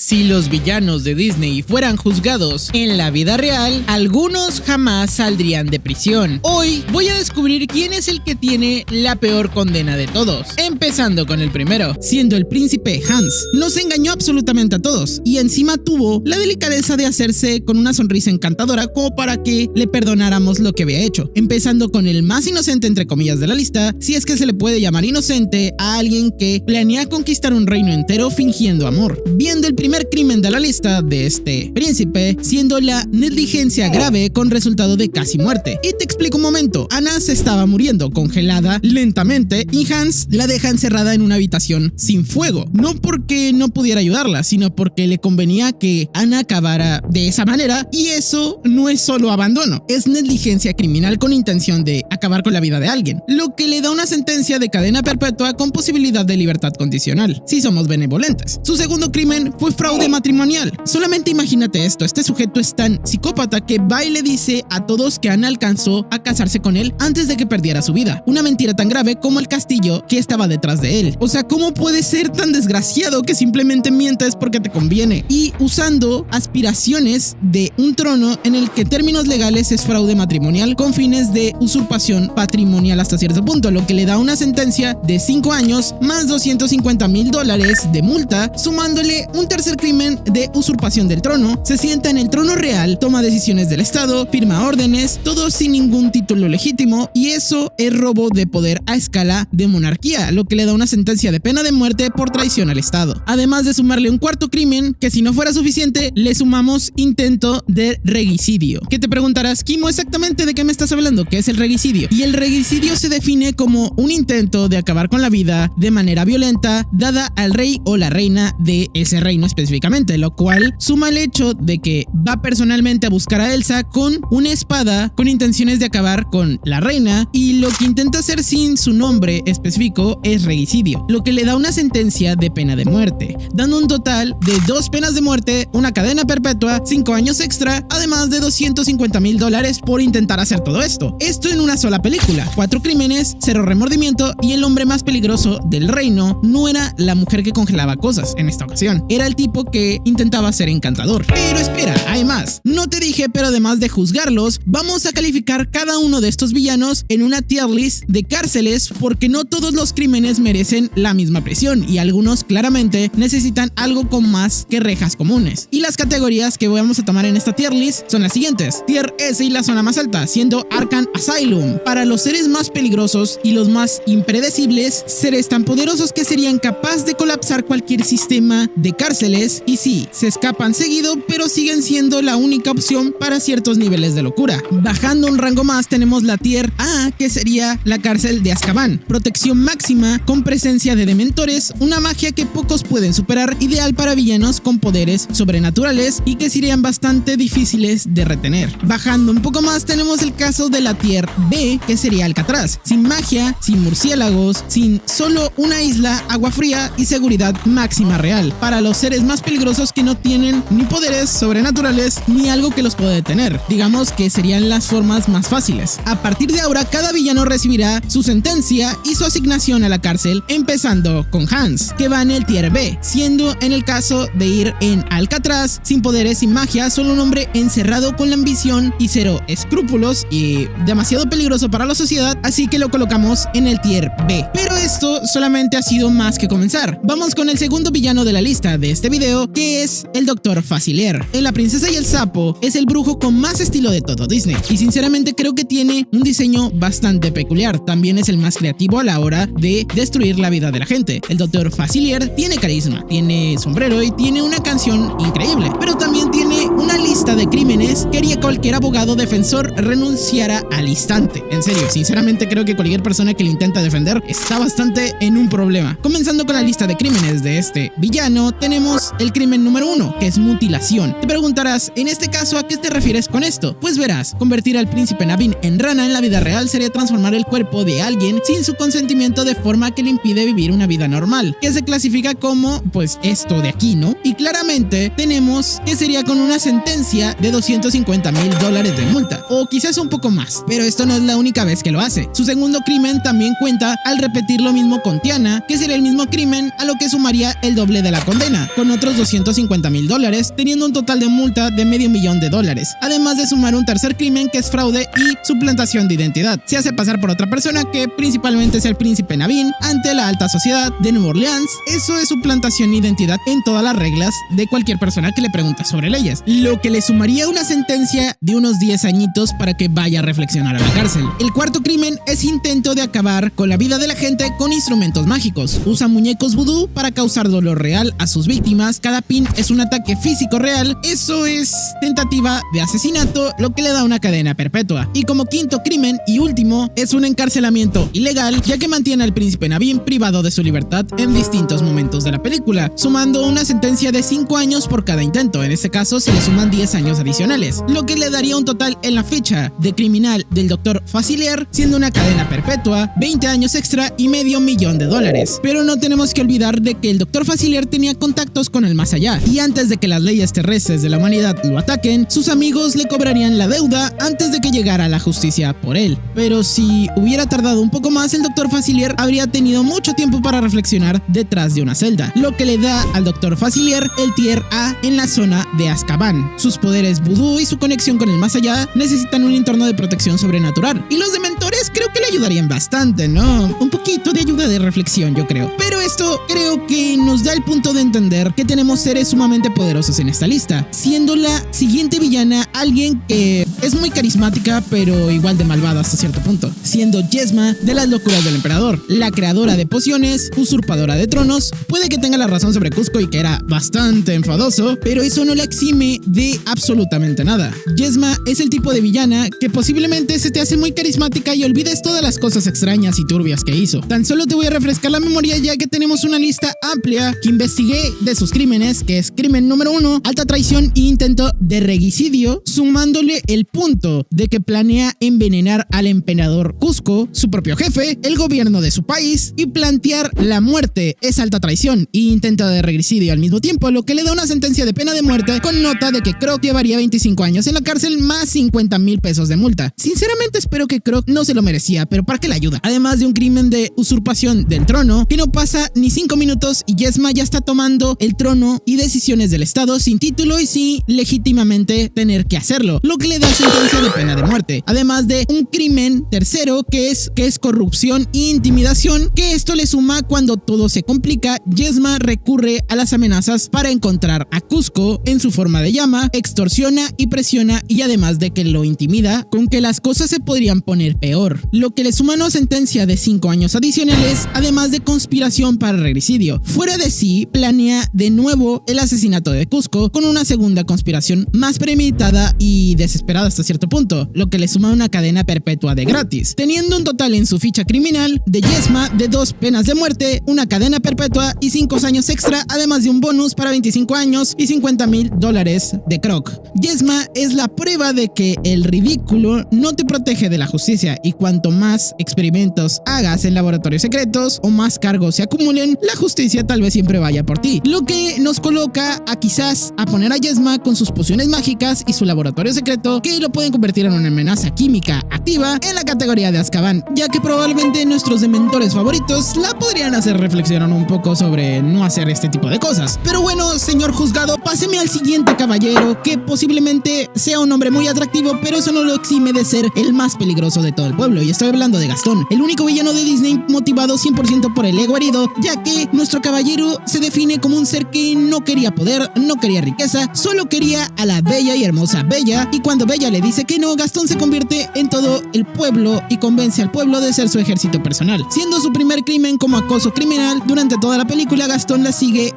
Si los villanos de Disney fueran juzgados en la vida real, algunos jamás saldrían de prisión. Hoy voy a descubrir quién es el que tiene la peor condena de todos. Empezando con el primero, siendo el príncipe Hans. Nos engañó absolutamente a todos y encima tuvo la delicadeza de hacerse con una sonrisa encantadora como para que le perdonáramos lo que había hecho. Empezando con el más inocente entre comillas de la lista, si es que se le puede llamar inocente a alguien que planea conquistar un reino entero fingiendo amor. Viendo el primer crimen de la lista de este príncipe, siendo la negligencia grave con resultado de casi muerte. Y te explico un momento, Anna se estaba muriendo congelada lentamente y Hans la deja encerrada en una habitación sin fuego, no porque no pudiera ayudarla, sino porque le convenía que Anna acabara de esa manera, y eso no es solo abandono, es negligencia criminal con intención de acabar con la vida de alguien, lo que le da una sentencia de cadena perpetua con posibilidad de libertad condicional, si somos benevolentes. Su segundo crimen fue fraude matrimonial. Solamente imagínate esto, este sujeto es tan psicópata que va y le dice a todos que Anna alcanzó a casarse con él antes de que perdiera su vida. Una mentira tan grave como el castillo que estaba detrás de él. O sea, ¿cómo puede ser tan desgraciado que simplemente mientes porque te conviene? Y usando aspiraciones de un trono en el que en términos legales es fraude matrimonial con fines de usurpación patrimonial hasta cierto punto, lo que le da una sentencia de 5 años más $250,000 de multa, sumándole un tercer crimen de usurpación del trono. Se sienta en el trono real, toma decisiones del estado, firma órdenes, todo sin ningún título legítimo, y eso es robo de poder a escala de monarquía, lo que le da una sentencia de pena de muerte por traición al estado. Además de sumarle un cuarto crimen, que si no fuera suficiente, le sumamos intento de regicidio. ¿Qué te preguntarás, Kimo, exactamente de qué me estás hablando? ¿Qué es el regicidio? Y el regicidio se define como un intento de acabar con la vida de manera violenta dada al rey o la reina de ese reino específicamente, lo cual suma el hecho de que va personalmente a buscar a Elsa con una espada con intenciones de acabar con la reina, y lo que intenta hacer sin su nombre específico es regicidio, lo que le da una sentencia de pena de muerte, dando un total de 2 penas de muerte, una cadena perpetua, 5 años extra, además de $250,000 por intentar hacer todo esto. Esto en una sola película. 4 crímenes, 0 remordimiento, y el hombre más peligroso del reino no era la mujer que congelaba cosas en esta ocasión, era el tipo que intentaba ser encantador. Pero espera, hay más. No te dije, pero además de juzgarlos, vamos a calificar cada uno de estos villanos en una tier list de cárceles, porque no todos los crímenes merecen la misma prisión y algunos claramente necesitan algo con más que rejas comunes. Y las categorías que vamos a tomar en esta tier list son las siguientes: tier S y la zona más alta, siendo Arkham Asylum para los seres más peligrosos y los más impredecibles, seres tan poderosos que serían capaces de colapsar cualquier sistema de cárceles, y sí, se escapan seguido, pero siguen siendo la única opción para ciertos niveles de locura. Bajando un rango más tenemos la tier A, que sería la cárcel de Azkaban, protección máxima con presencia de dementores, una magia que pocos pueden superar, ideal para villanos con poderes sobrenaturales y que serían bastante difíciles de retener. Bajando un poco más tenemos el caso de la tier B, que sería Alcatraz, sin magia, sin murciélagos, sin solo una isla, agua fría y seguridad máxima real, para los seres más peligrosos que no tienen ni poderes sobrenaturales ni algo que los pueda detener. Digamos que serían las formas más fáciles. A partir de ahora, cada villano recibirá su sentencia y su asignación a la cárcel, empezando con Hans, que va en el tier B, siendo en el caso de ir en Alcatraz, sin poderes, sin magia, solo un hombre encerrado con la ambición y 0 escrúpulos y demasiado peligroso para la sociedad, así que lo colocamos en el tier B. Pero esto solamente ha sido más que comenzar. Vamos con el segundo villano de la lista de este video, que es el Dr. Facilier. En La princesa y el sapo es el brujo con más estilo de todo Disney, y sinceramente creo que tiene un diseño bastante peculiar. También es el más creativo a la hora de destruir la vida de la gente. El Dr. Facilier tiene carisma, tiene sombrero y tiene una canción increíble, pero también tiene una lista de crímenes que haría cualquier abogado defensor renunciara al instante. En serio, sinceramente creo que cualquier persona que le intenta defender está bastante en un problema. Comenzando con la lista de crímenes de este villano, tenemos el crimen número 1, que es mutilación. Te preguntarás, en este caso, ¿a qué te refieres con esto? Pues verás, convertir al príncipe Naveen en rana en la vida real sería transformar el cuerpo de alguien sin su consentimiento de forma que le impide vivir una vida normal, que se clasifica como, pues, esto de aquí, ¿no? Y claramente tenemos que sería con una sentencia sentencia de $250,000 de multa, o quizás un poco más, pero esto no es la única vez que lo hace. Su segundo crimen también cuenta al repetir lo mismo con Tiana, que sería el mismo crimen, a lo que sumaría el doble de la condena, con otros $250,000, teniendo un total de multa de $500,000, además de sumar un tercer crimen que es fraude y suplantación de identidad. Se hace pasar por otra persona que principalmente es el príncipe Naveen ante la alta sociedad de Nueva Orleans. Eso es suplantación de identidad en todas las reglas de cualquier persona que le pregunta sobre leyes, lo que le sumaría una sentencia de unos 10 añitos para que vaya a reflexionar a la cárcel. El cuarto crimen es intento de acabar con la vida de la gente con instrumentos mágicos. Usa muñecos vudú para causar dolor real a sus víctimas. Cada pin es un ataque físico real. Eso es tentativa de asesinato, lo que le da una cadena perpetua. Y como quinto crimen y último, es un encarcelamiento ilegal, ya que mantiene al príncipe Naveen privado de su libertad en distintos momentos de la película, sumando una sentencia de 5 años por cada intento. En este caso se le suman 10 años adicionales, lo que le daría un total en la ficha de criminal del Dr. Facilier, siendo una cadena perpetua, 20 años extra y $500,000. Pero no tenemos que olvidar de que el Dr. Facilier tenía contactos con el más allá, y antes de que las leyes terrestres de la humanidad lo ataquen, sus amigos le cobrarían la deuda antes de que llegara la justicia por él. Pero si hubiera tardado un poco más, el Dr. Facilier habría tenido mucho tiempo para reflexionar detrás de una celda, lo que le da al Dr. Facilier el tier A en la zona de Azkaban. Sus poderes vudú y su conexión con el más allá necesitan un entorno de protección sobrenatural, y los dementores creo que le ayudarían bastante, ¿no? Un poquito de ayuda de reflexión, yo creo. Pero esto creo que nos da el punto de entender que tenemos seres sumamente poderosos en esta lista, siendo la siguiente villana alguien que es muy carismática pero igual de malvada hasta cierto punto, siendo Yesma de las locuras del emperador, la creadora de pociones, usurpadora de tronos. Puede que tenga la razón sobre Kuzco y que era bastante enfadoso, pero eso no la exime de absolutamente nada. Yesma es el tipo de villana que posiblemente se te hace muy carismática y olvides todas las cosas extrañas y turbias que hizo. Tan solo te voy a refrescar la memoria, ya que tenemos una lista amplia que investigué de sus crímenes, que es crimen número 1, alta traición e intento de regicidio, sumándole el punto de que planea envenenar al emperador Kuzco, su propio jefe, el gobierno de su país, y plantear la muerte es alta traición e intento de regicidio al mismo tiempo, lo que le da una sentencia de pena de muerte con nota de que Croc llevaría 25 años en la cárcel más $50,000 de multa. Sinceramente espero que Croc no se lo merecía, pero ¿para qué le ayuda? Además de un crimen de usurpación del trono, que no pasa ni 5 minutos y Yesma ya está tomando el trono y decisiones del estado sin título y sin legítimamente tener que hacerlo, lo que le da sentencia de pena de muerte. Además de un crimen tercero que es corrupción e intimidación, que esto le suma cuando todo se complica. Yesma recurre a las amenazas para encontrar a Kuzco en su forma de llama, extorsiona y presiona, y además de que lo intimida con que las cosas se podrían poner peor, lo que le suma una sentencia de 5 años adicionales, además de conspiración para regicidio. Fuera de sí, planea de nuevo el asesinato de Kuzco con una segunda conspiración más premeditada y desesperada hasta cierto punto, lo que le suma una cadena perpetua de gratis, teniendo un total en su ficha criminal de Yesma de 2 penas de muerte, una cadena perpetua y 5 años extra, además de un bonus para 25 años y $50,000 de Croc. Yesma es la prueba de que el ridículo no te protege de la justicia, y cuanto más experimentos hagas en laboratorios secretos o más cargos se acumulen, la justicia tal vez siempre vaya por ti, lo que nos coloca a quizás a poner a Yesma con sus pociones mágicas y su laboratorio secreto, que lo pueden convertir en una amenaza química activa en la categoría de Azkaban, ya que probablemente nuestros dementores favoritos la podrían hacer reflexionar un poco sobre no hacer este tipo de cosas. Pero bueno, señor juzgado, páseme al siguiente caballero, que posiblemente sea un hombre muy atractivo, pero eso no lo exime de ser el más peligroso de todo el pueblo, y estoy hablando de Gastón, el único villano de Disney motivado 100% por el ego herido, ya que nuestro caballero se define como un ser que no quería poder, no quería riqueza, solo quería a la bella y hermosa Bella, y cuando Bella le dice que no, Gastón se convierte en todo el pueblo y convence al pueblo de ser su ejército personal, siendo su primer crimen como acoso criminal. Durante toda la película, Gastón la sigue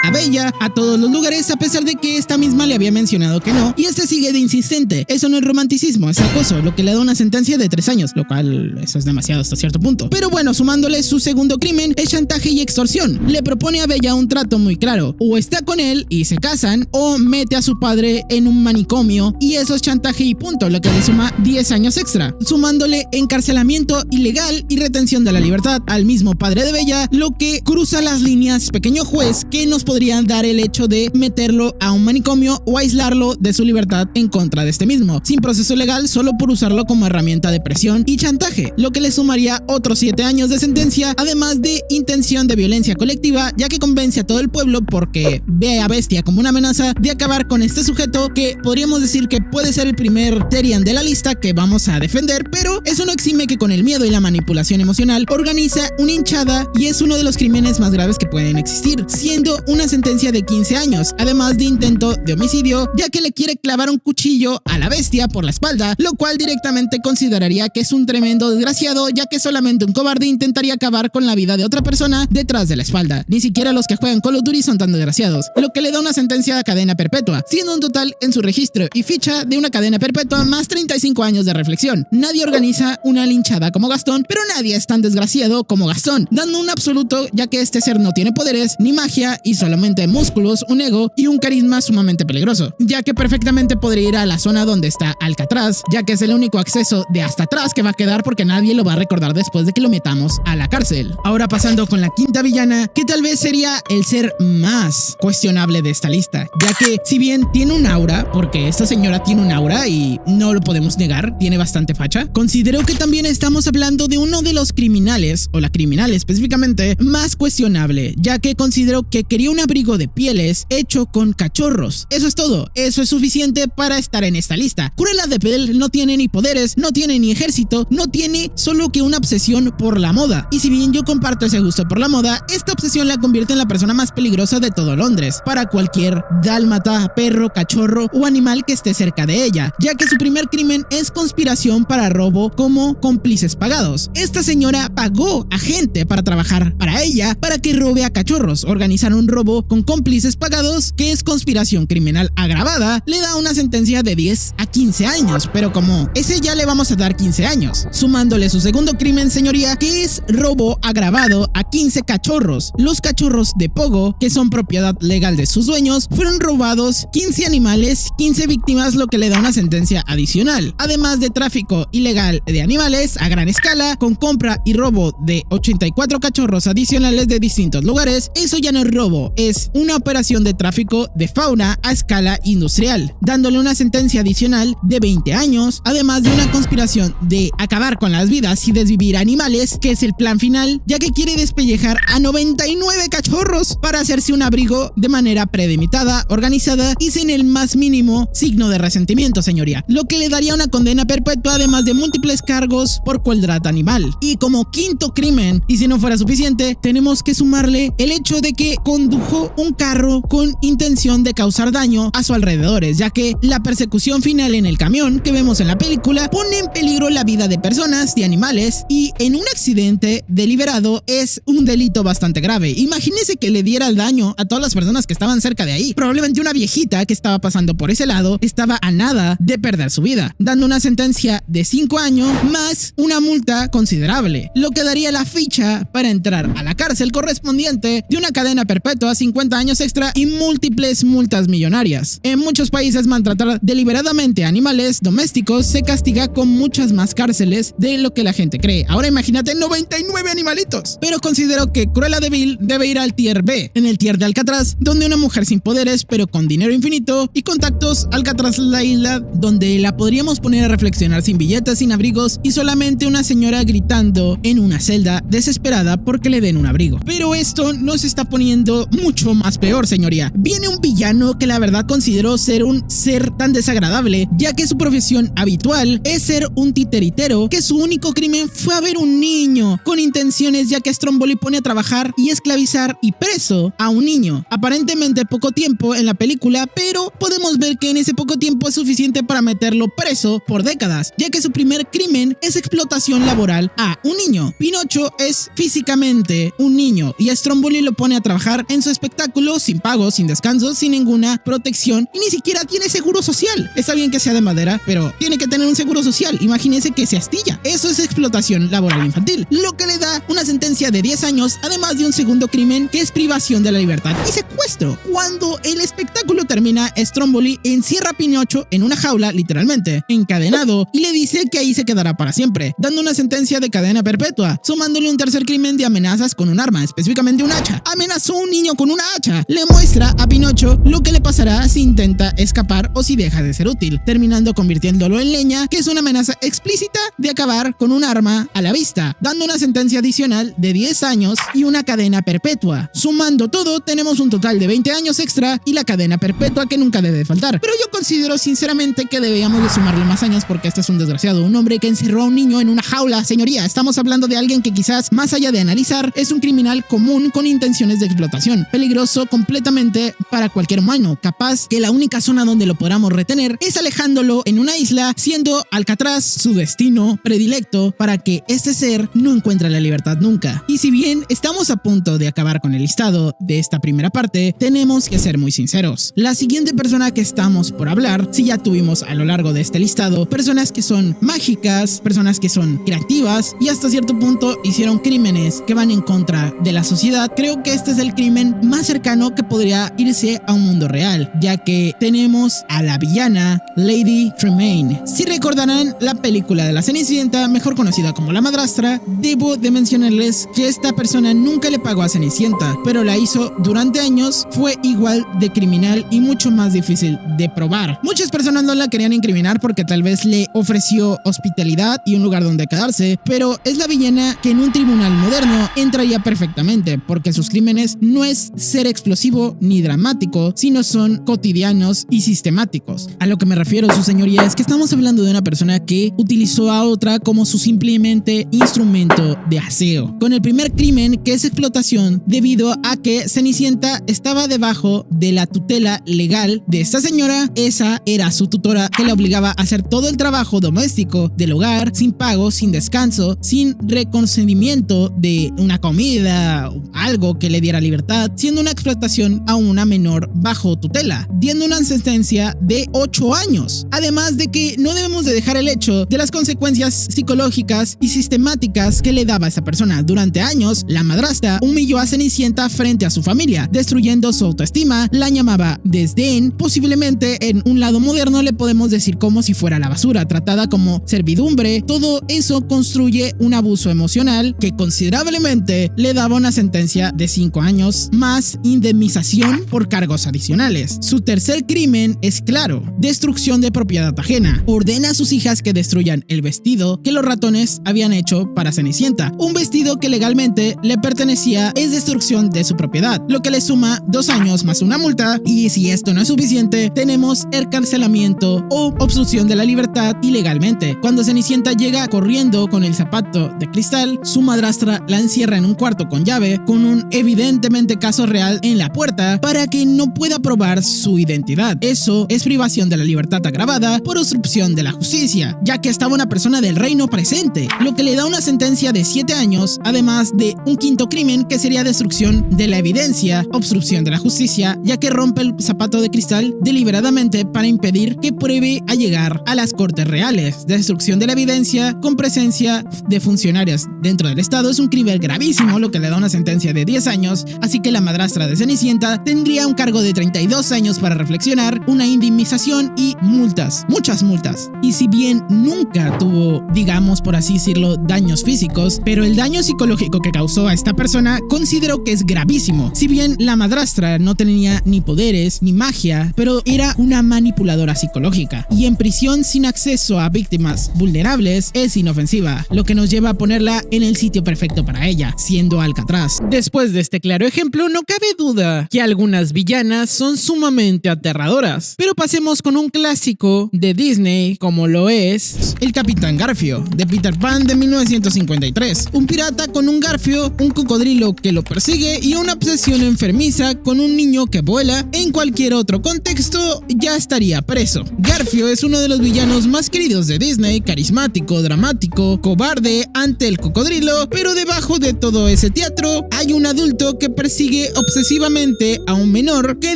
a Bella a todos los lugares, a pesar de que esta misma le había mencionado que no, y este sigue de insistente. Eso no es romanticismo, es acoso, lo que le da una sentencia de 3 años, lo cual eso es demasiado hasta cierto punto. Pero bueno, sumándole su segundo crimen es chantaje y extorsión. Le propone a Bella un trato muy claro: o está con él y se casan, o mete a su padre en un manicomio, y esos chantaje y punto, lo que le suma 10 años extra, sumándole encarcelamiento ilegal y retención de la libertad al mismo padre de Bella, lo que cruza las líneas, pequeño juez, que nos podrían dar el hecho de meterlo a un manicomio o aislarlo de su libertad en contra de este mismo, sin proceso legal, solo por usarlo como herramienta de presión y chantaje, lo que le sumaría otros 7 años de sentencia, además de intención de violencia colectiva, ya que convence a todo el pueblo porque ve a Bestia como una amenaza de acabar con este sujeto, que podríamos decir que puede ser el primer Tyrion de la lista que vamos a defender, pero eso no exime que con el miedo y la manipulación emocional organiza una hinchada, y es uno de los crímenes más graves que pueden existir, siendo una sentencia de 15 años, además de intento de homicidio, ya que le quiere clavar un cuchillo a la Bestia por la espalda, lo cual directamente consideraría que es un tremendo desgraciado, ya que solamente un cobarde intentaría acabar con la vida de otra persona detrás de la espalda. Ni siquiera los que juegan Call of Duty son tan desgraciados, lo que le da una sentencia de cadena perpetua, siendo un total en su registro y ficha de una cadena perpetua más 35 años de reflexión. Nadie organiza una linchada como Gastón, pero nadie es tan desgraciado como Gastón, dando un absoluto, ya que este ser no tiene poderes ni magia y solamente músculos, un ego y un carisma sumamente peligroso, ya que perfectamente podría ir a la zona donde está Alcatraz, ya que es el único acceso de hasta atrás que va a quedar porque nadie lo va a recordar después de que lo metamos a la cárcel. Ahora pasando con la quinta villana, que tal vez sería el ser más cuestionable de esta lista, ya que si bien tiene un aura, porque esta señora tiene un aura y no lo podemos negar, tiene bastante facha, considero que también estamos hablando de uno de los criminales, o la criminal específicamente, más cuestionable, ya que considero que quería un abrigo de pieles hecho con cachorros. Eso es todo, eso es suficiente para estar en esta lista. Cruella de Vil no tiene ni poderes, no tiene ni ejército, no tiene solo que una obsesión por la moda, y si bien yo comparto ese gusto por la moda, esta obsesión la convierte en la persona más peligrosa de todo Londres, para cualquier dálmata, perro, cachorro o animal que esté cerca de ella, ya que su primer crimen es conspiración para robo como cómplices pagados. Esta señora pagó a gente para trabajar para ella para que robe a cachorros. Organizar un robo con cómplices pagados, que es conspiración criminal agravada, le da una sentencia de 10 a 15 años, pero como ese ya le vamos a dar 15 años, sumándole su segundo crimen, señoría, que es robo agravado a 15 cachorros. Los cachorros de Pogo, que son propiedad legal de sus dueños, fueron robados, 15 animales, 15 víctimas, lo que le da una sentencia adicional, además de tráfico ilegal de animales a gran escala, con compra y robo de 84 cachorros adicionales de distintos lugares. Eso ya no es robo, es una operación de tráfico de fauna a escala industrial, dándole una sentencia adicional de 20 años, además de una conspiración de acabar con las vidas y desvivir animales, que es el plan final, ya que quiere despellejar a 99 cachorros para hacerse un abrigo de manera premeditada, organizada y sin el más mínimo signo de resentimiento, señoría, lo que le daría una condena perpetua, además de múltiples cargos por crueldad animal. Y como quinto crimen, y si no fuera suficiente, tenemos que sumarle el hecho de que condujo un carro con intención de causar daño a sus alrededores, ya que la persecución final en el camión que vemos en la película pone en peligro la vida de personas, de animales, y en un accidente deliberado es un delito bastante grave. Imagínese que le diera el daño a todas las personas que estaban cerca de ahí. Probablemente una viejita que estaba pasando por ese lado estaba a nada de perder su vida, dando una sentencia de 5 años más una multa considerable, lo que daría la ficha para entrar a la cárcel correspondiente de una cadena perpetua, 50 años extra y múltiples multas millonarias. En muchos países, maltratar deliberadamente a animales domésticos se castiga con muchas más cárceles de lo que la gente cree. Ahora imagínate 99 animalitos. Pero considero que Cruella de Vil debe ir al tier B, en el tier de Alcatraz, donde una mujer sin poderes pero con dinero infinito y contactos. Alcatraz, la isla donde la podríamos poner a reflexionar sin billetes, sin abrigos y solamente una señora gritando en una celda desesperada porque le den un abrigo. Pero esto nos está poniendo mucho más peor, señoría. Viene un villano que la verdad considero ser un ser tan desagradable, ya que su profesión habitual es ser un titeritero, que su único crimen fue haber un niño con intenciones, ya que Stromboli pone a trabajar y esclavizar y preso a un niño. Aparentemente poco tiempo en la película, pero podemos ver que en ese poco tiempo es suficiente para meterlo preso por décadas, ya que su primer crimen es explotación laboral a un niño. Pinocho es físicamente un niño y Stromboli lo pone a trabajar en su espectáculo sin pago, sin descanso, sin ninguna protección y ni siquiera tiene seguro social. Está bien que sea de madera, pero tiene que tener un seguro social. Imagínense que se astilla. Eso es explotación laboral infantil, lo que le da una sentencia de 10 años, además de un segundo crimen que es privación de la libertad y secuestro. Cuando el espectáculo termina, Stromboli encierra a Pinocho en una jaula, literalmente, encadenado, y le dice que ahí se quedará para siempre, dando una sentencia de cadena perpetua, sumándole un tercer crimen de amenazas con un arma, específicamente un hacha. Amenazó a un niño con una hacha. Le muestra a Pinocho lo que le pasará si intenta escapar o si deja de ser útil, terminando convirtiéndolo en leña, que es una amenaza explícita de acabar con un arma a la vista, dando una sentencia adicional de 10 años y una cadena perpetua. Sumando todo, tenemos un total de 20 años extra y la cadena perpetua que nunca debe faltar. Pero yo considero sinceramente que deberíamos de sumarle más años porque este es un desgraciado, un hombre que encerró a un niño en una jaula. Señoría, estamos hablando de alguien que quizás, más allá de analizar, es un criminal común con intenciones de explotación, peligroso completamente para cualquier humano, capaz que la única zona donde lo podamos retener es alejándolo en una isla, siendo Alcatraz su destino predilecto para que este ser no encuentre la libertad nunca. Y si bien estamos a punto de acabar con el listado de esta primera parte, tenemos que ser muy sinceros. La siguiente persona que estamos por hablar, si ya tuvimos a lo largo de este listado personas que son mágicas, personas que son creativas y hasta cierto punto hicieron crímenes que van en contra de la sociedad, creo que este es el crimen más cercano que podría irse a un mundo real, ya que tenemos a la villana Lady Tremaine. Si recordarán la película de la Cenicienta, mejor conocida como La Madrastra, debo de mencionarles que esta persona nunca le pagó a Cenicienta, pero la hizo durante años, fue igual de criminal y mucho más difícil de probar. Muchas personas no la querían incriminar porque tal vez le ofreció hospitalidad y un lugar donde quedarse, pero es la villana que en un tribunal moderno entraría perfectamente, porque sus crímenes no es ser explosivo ni dramático, sino son cotidianos y sistemáticos. A lo que me refiero, su señoría, es que estamos hablando de una persona que utilizó a otra como su simplemente instrumento de aseo. Con el primer crimen, que es explotación, debido a que Cenicienta estaba debajo de la tutela legal de esta señora, esa era su tutora que la obligaba a hacer todo el trabajo doméstico del hogar, sin pago, sin descanso, sin reconsentimiento de una comida, algo que le diera libertad, siendo una explotación a una menor bajo tutela, dando una sentencia de 8 años. Además de que no debemos de dejar el hecho de las consecuencias psicológicas y sistemáticas que le daba a esa persona. Durante años, la madrastra humilló a Cenicienta frente a su familia, destruyendo su autoestima, la llamaba desdén, posiblemente en un lado moderno le podemos decir como si fuera la basura, tratada como servidumbre. Todo eso construye un abuso emocional que considerablemente le daba una sentencia de 5 años más indemnización por cargos adicionales. Su tercer crimen es claro: destrucción de propiedad ajena. Ordena a sus hijas que destruyan el vestido que los ratones habían hecho para Cenicienta, un vestido que legalmente le pertenecía. Es destrucción de su propiedad, lo que le suma 2 años más una multa, y si esto no es suficiente, tenemos encarcelamiento o obstrucción de la libertad ilegalmente. Cuando Cenicienta llega corriendo con el zapato de cristal, su madrastra la encierra en un cuarto con llave, con un evidentemente caso real en la puerta para que no pueda probar su identidad. Eso es privación de la libertad agravada por obstrucción de la justicia, ya que estaba una persona del reino presente, lo que le da una sentencia de 7 años, además de un quinto crimen que sería destrucción de la evidencia, obstrucción de la justicia, ya que rompe el zapato de cristal deliberadamente para impedir que pruebe a llegar a las cortes reales. Destrucción de la evidencia con presencia de funcionarios dentro del estado es un crimen gravísimo, lo que le da una sentencia de 10 años, así que la madrastra de Cenicienta tendría un cargo de 32 años para reflexionar, una indemnización y multas, muchas multas. Y si bien nunca tuvo, digamos por así decirlo, daños físicos, pero el daño psicológico que causó a esta persona considero que es gravísimo. Si bien la madrastra no tenía ni poderes ni magia, pero era una manipuladora psicológica, y en prisión sin acceso a víctimas vulnerables es inofensiva, lo que nos lleva a ponerla en el sitio perfecto para ella, siendo Alcatraz. Después de este claro ejemplo, no cabe duda que algunas villanas son sumamente aterradoras, pero pasemos con un clásico de Disney como lo es el Capitán Garfio de Peter Pan de 1953, un pirata con un garfio, un cocodrilo que lo persigue y una obsesión enfermiza con un niño que vuela. En cualquier otro contexto ya estaría preso. Garfio es uno de los villanos más queridos de Disney, carismático, dramático, cobarde ante el cocodrilo, pero debajo de todo ese teatro hay un adulto que persigue obsesivamente a un menor que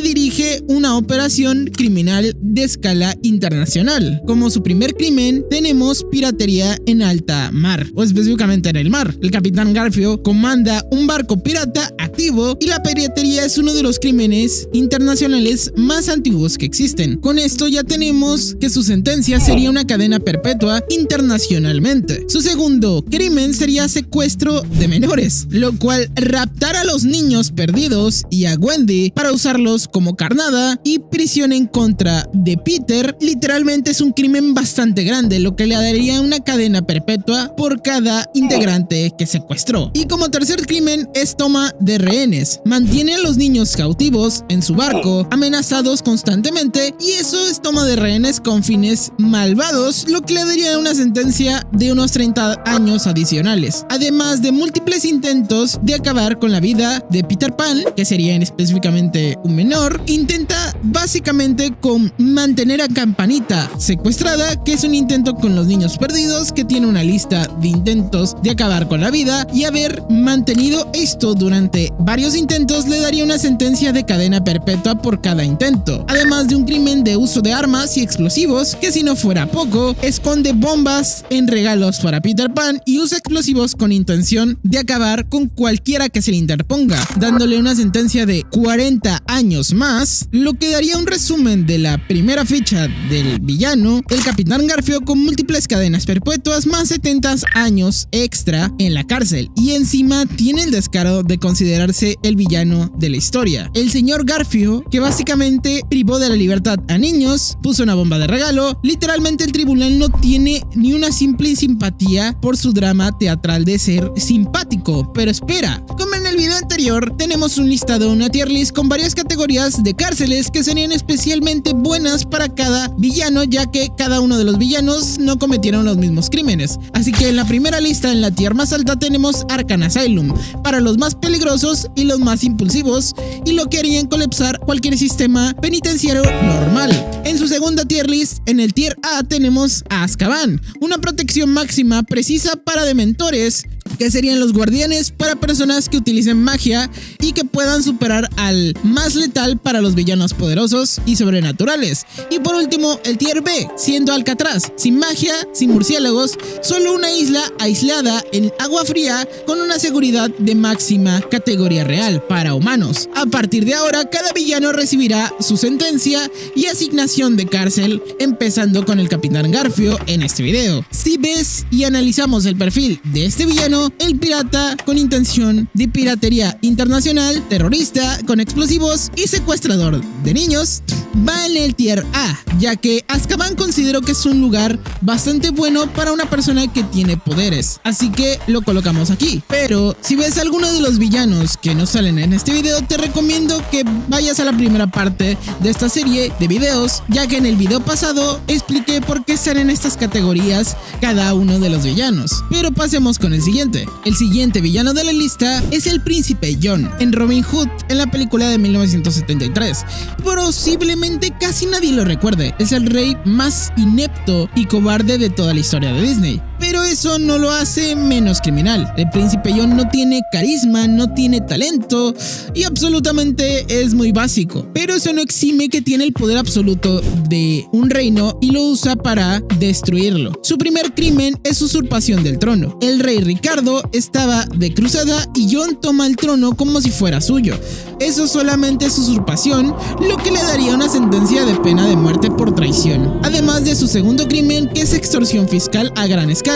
dirige una operación criminal de escala internacional. Como su primer crimen tenemos piratería en alta mar, o específicamente en el mar. El Capitán Garfio comanda un barco pirata activo y la piratería es uno de los crímenes internacionales criminales más antiguos que existen. Con esto ya tenemos que su sentencia sería una cadena perpetua internacionalmente. Su segundo crimen sería secuestro de menores, lo cual raptar a los niños perdidos y a Wendy para usarlos como carnada y prisión en contra de Peter literalmente es un crimen bastante grande, lo que le daría una cadena perpetua por cada integrante que secuestró. Y como tercer crimen es toma de rehenes. Mantiene a los niños cautivos en su barco, amenazados constantemente, y eso es toma de rehenes con fines malvados, lo que le daría una sentencia de unos 30 años adicionales. Además de múltiples intentos de acabar con la vida de Peter Pan, que sería específicamente un menor, intenta básicamente con mantener a Campanita secuestrada, que es un intento con los niños perdidos, que tiene una lista de intentos de acabar con la vida, y haber mantenido esto durante varios intentos le daría una sentencia de cadena perpetua por cada intento. Además de un crimen de uso de armas y explosivos, que si no fuera poco, esconde bombas en regalos para Peter Pan y usa explosivos con intención de acabar con cualquiera que se le interponga, dándole una sentencia de 40 años más, lo que daría un resumen de la primera ficha del villano, el Capitán Garfio, con múltiples cadenas perpetuas más 70 años extra en la cárcel, y encima tiene el descaro de considerarse el villano de la historia. El señor Garfio, que básicamente privó de la libertad a niños, puso una bomba de regalo. Literalmente el tribunal no tiene ni una simple simpatía por su drama teatral de ser simpático. Pero espera, como en el video anterior, tenemos un listado, una tier list con varias categorías de cárceles que serían especialmente buenas para cada villano, ya que cada uno de los villanos no cometieron los mismos crímenes. Así que en la primera lista, en la tier más alta, tenemos Arkham Asylum, para los más peligrosos y los más impulsivos, y lo que harían colapsar cualquier sistema penitenciario normal. En su segunda tier list, en el tier A, tenemos a Azkaban, una protección máxima precisa para dementores, que serían los guardianes para personas que utilicen magia y que puedan superar al más letal para los villanos poderosos y sobrenaturales. Y por último, el tier B, siendo Alcatraz, sin magia, sin murciélagos, solo una isla aislada en agua fría con una seguridad de máxima categoría real para humanos. A partir de ahora, cada villano recibirá su sentencia y asignación de cárcel, empezando con el Capitán Garfio en este video. Si ves y analizamos el perfil de este villano, el pirata con intención de piratería internacional, terrorista con explosivos y secuestrador de niños, va en el tier A, ya que Azkaban considero que es un lugar bastante bueno para una persona que tiene poderes, así que lo colocamos aquí. Pero si ves alguno de los villanos que no salen en este video, te recomiendo que vayas a la primera parte de esta serie de videos, ya que en el video pasado expliqué por qué están en estas categorías cada uno de los villanos. Pero pasemos con el siguiente. El siguiente villano de la lista es el Príncipe John en Robin Hood, en la película de 1973. Posiblemente casi nadie lo recuerde, es el rey más inepto y cobarde de toda la historia de Disney. Pero eso no lo hace menos criminal. El Príncipe John no tiene carisma, no tiene talento y absolutamente es muy básico. Pero eso no exime que tiene el poder absoluto de un reino y lo usa para destruirlo. Su primer crimen es usurpación del trono. El rey Ricardo estaba de cruzada y John toma el trono como si fuera suyo. Eso solamente es usurpación, lo que le daría una sentencia de pena de muerte por traición. Además de su segundo crimen, que es extorsión fiscal a gran escala,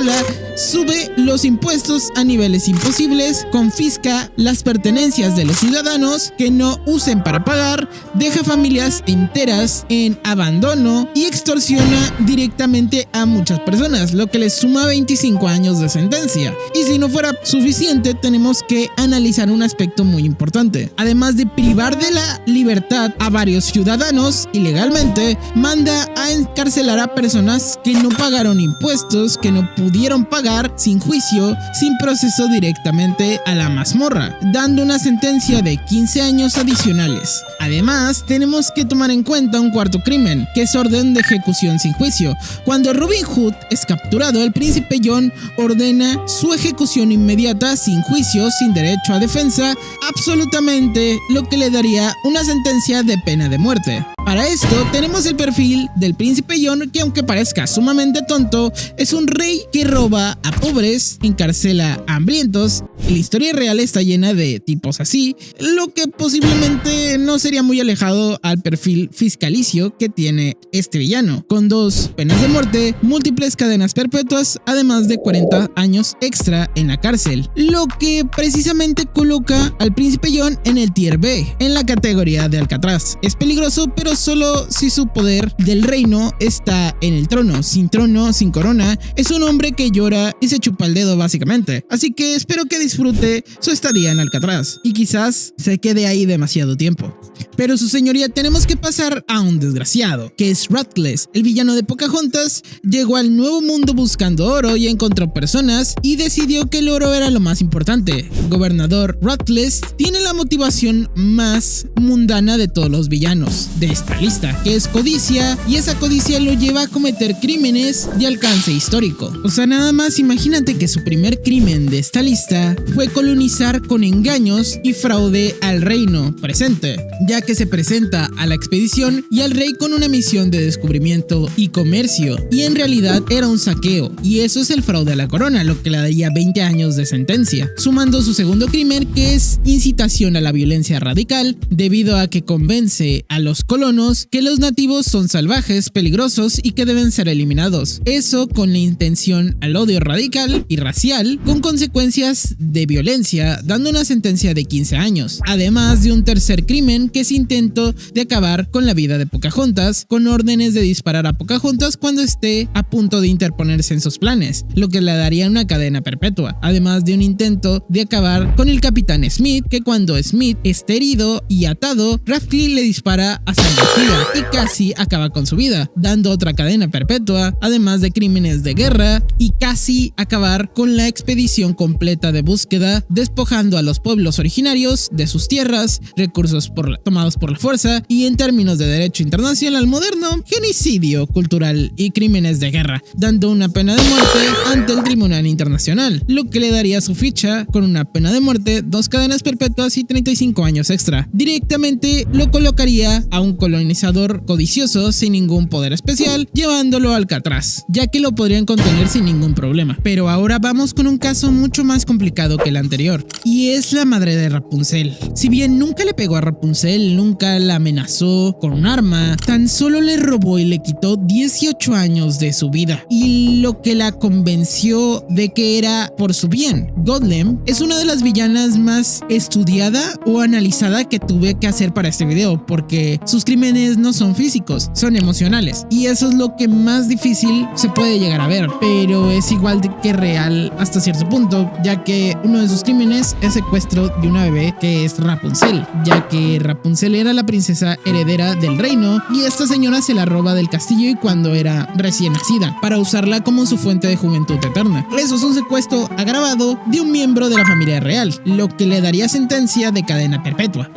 sube los impuestos a niveles imposibles, confisca las pertenencias de los ciudadanos que no usen para pagar, deja familias enteras en abandono y extorsiona directamente a muchas personas, lo que les suma 25 años de sentencia. Y si no fuera suficiente, tenemos que analizar un aspecto muy importante. Además de privar de la libertad a varios ciudadanos ilegalmente, manda a encarcelar a personas que no pagaron impuestos, que no pudieron pagar, sin juicio, sin proceso, directamente a la mazmorra, dando una sentencia de 15 años adicionales. Además, tenemos que tomar en cuenta un cuarto crimen, que es orden de ejecución sin juicio. Cuando Robin Hood es capturado, el Príncipe John ordena su ejecución inmediata, sin juicio, sin derecho a defensa, absolutamente lo que le daría una sentencia de pena de muerte. Para esto tenemos el perfil del príncipe Jon, que aunque parezca sumamente tonto, es un rey que roba a pobres, encarcela a hambrientos, y la historia real está llena de tipos así, lo que posiblemente no sería muy alejado al perfil fiscalicio que tiene este villano, con 2 penas de muerte, múltiples cadenas perpetuas, además de 40 años extra en la cárcel, lo que precisamente coloca al príncipe Jon en el tier B, en la categoría de Alcatraz. Es peligroso, pero solo si su poder del reino está en el trono, sin corona, es un hombre que llora y se chupa el dedo básicamente. Así que espero que disfrute su estadía en Alcatraz y quizás se quede ahí demasiado tiempo. Pero su señoría, tenemos que pasar a un desgraciado, que es Ruthless. El villano de Pocahontas llegó al nuevo mundo buscando oro y encontró personas y decidió que el oro era lo más importante. Gobernador Ruthless tiene la motivación más mundana de todos los villanos de esta lista, que es codicia, y esa codicia lo lleva a cometer crímenes de alcance histórico. O sea, nada más imagínate que su primer crimen de esta lista fue colonizar con engaños y fraude al reino presente, ya que se presenta a la expedición y al rey con una misión de descubrimiento y comercio, y en realidad era un saqueo, y eso es el fraude a la corona, lo que le daría 20 años de sentencia, sumando su segundo crimen, que es incitación a la violencia radical, debido a que convence a los colonos que los nativos son salvajes, peligrosos y que deben ser eliminados. Eso con la intención al odio radical y racial, con consecuencias de violencia, dando una sentencia de 15 años. Además de un tercer crimen, que es intento de acabar con la vida de Pocahontas, con órdenes de disparar a Pocahontas cuando esté a punto de interponerse en sus planes, lo que le daría una cadena perpetua. Además de un intento de acabar con el capitán Smith, que cuando Smith esté herido y atado, Ratcliffe le dispara a sangre fría y casi acaba con su vida, dando otra cadena perpetua, además de crímenes de guerra y casi acabar con la expedición completa de búsqueda, despojando a los pueblos originarios de sus tierras, recursos tomados por la fuerza, y en términos de derecho internacional moderno, genocidio cultural y crímenes de guerra, dando una pena de muerte ante el Tribunal Internacional, lo que le daría su ficha con una pena de muerte, 2 cadenas perpetuas y 35 años extra. Directamente lo colocaría a un colonizador codicioso sin ningún poder especial, llevándolo a Alcatraz, ya que lo podrían contener sin ningún problema. Pero ahora vamos con un caso mucho más complicado que el anterior, y es la madre de Rapunzel. Si bien nunca le pegó a Rapunzel, nunca la amenazó con un arma, tan solo le robó y le quitó 18 años de su vida, y lo que la convenció de que era por su bien. Goldem es una de las villanas más estudiada o analizada que tuve que hacer para este video, porque sus crímenes no son físicos, son emocionales, y eso es lo que más difícil se puede llegar a ver, pero es igual que real hasta cierto punto, ya que uno de sus crímenes es secuestro de una bebé que es Rapunzel, ya que Rapunzel era la princesa heredera del reino y esta señora se la roba del castillo y cuando era recién nacida, para usarla como su fuente de juventud eterna. Eso es un secuestro agravado de un miembro de la familia real, lo que le daría sentencia de cadena perpetua.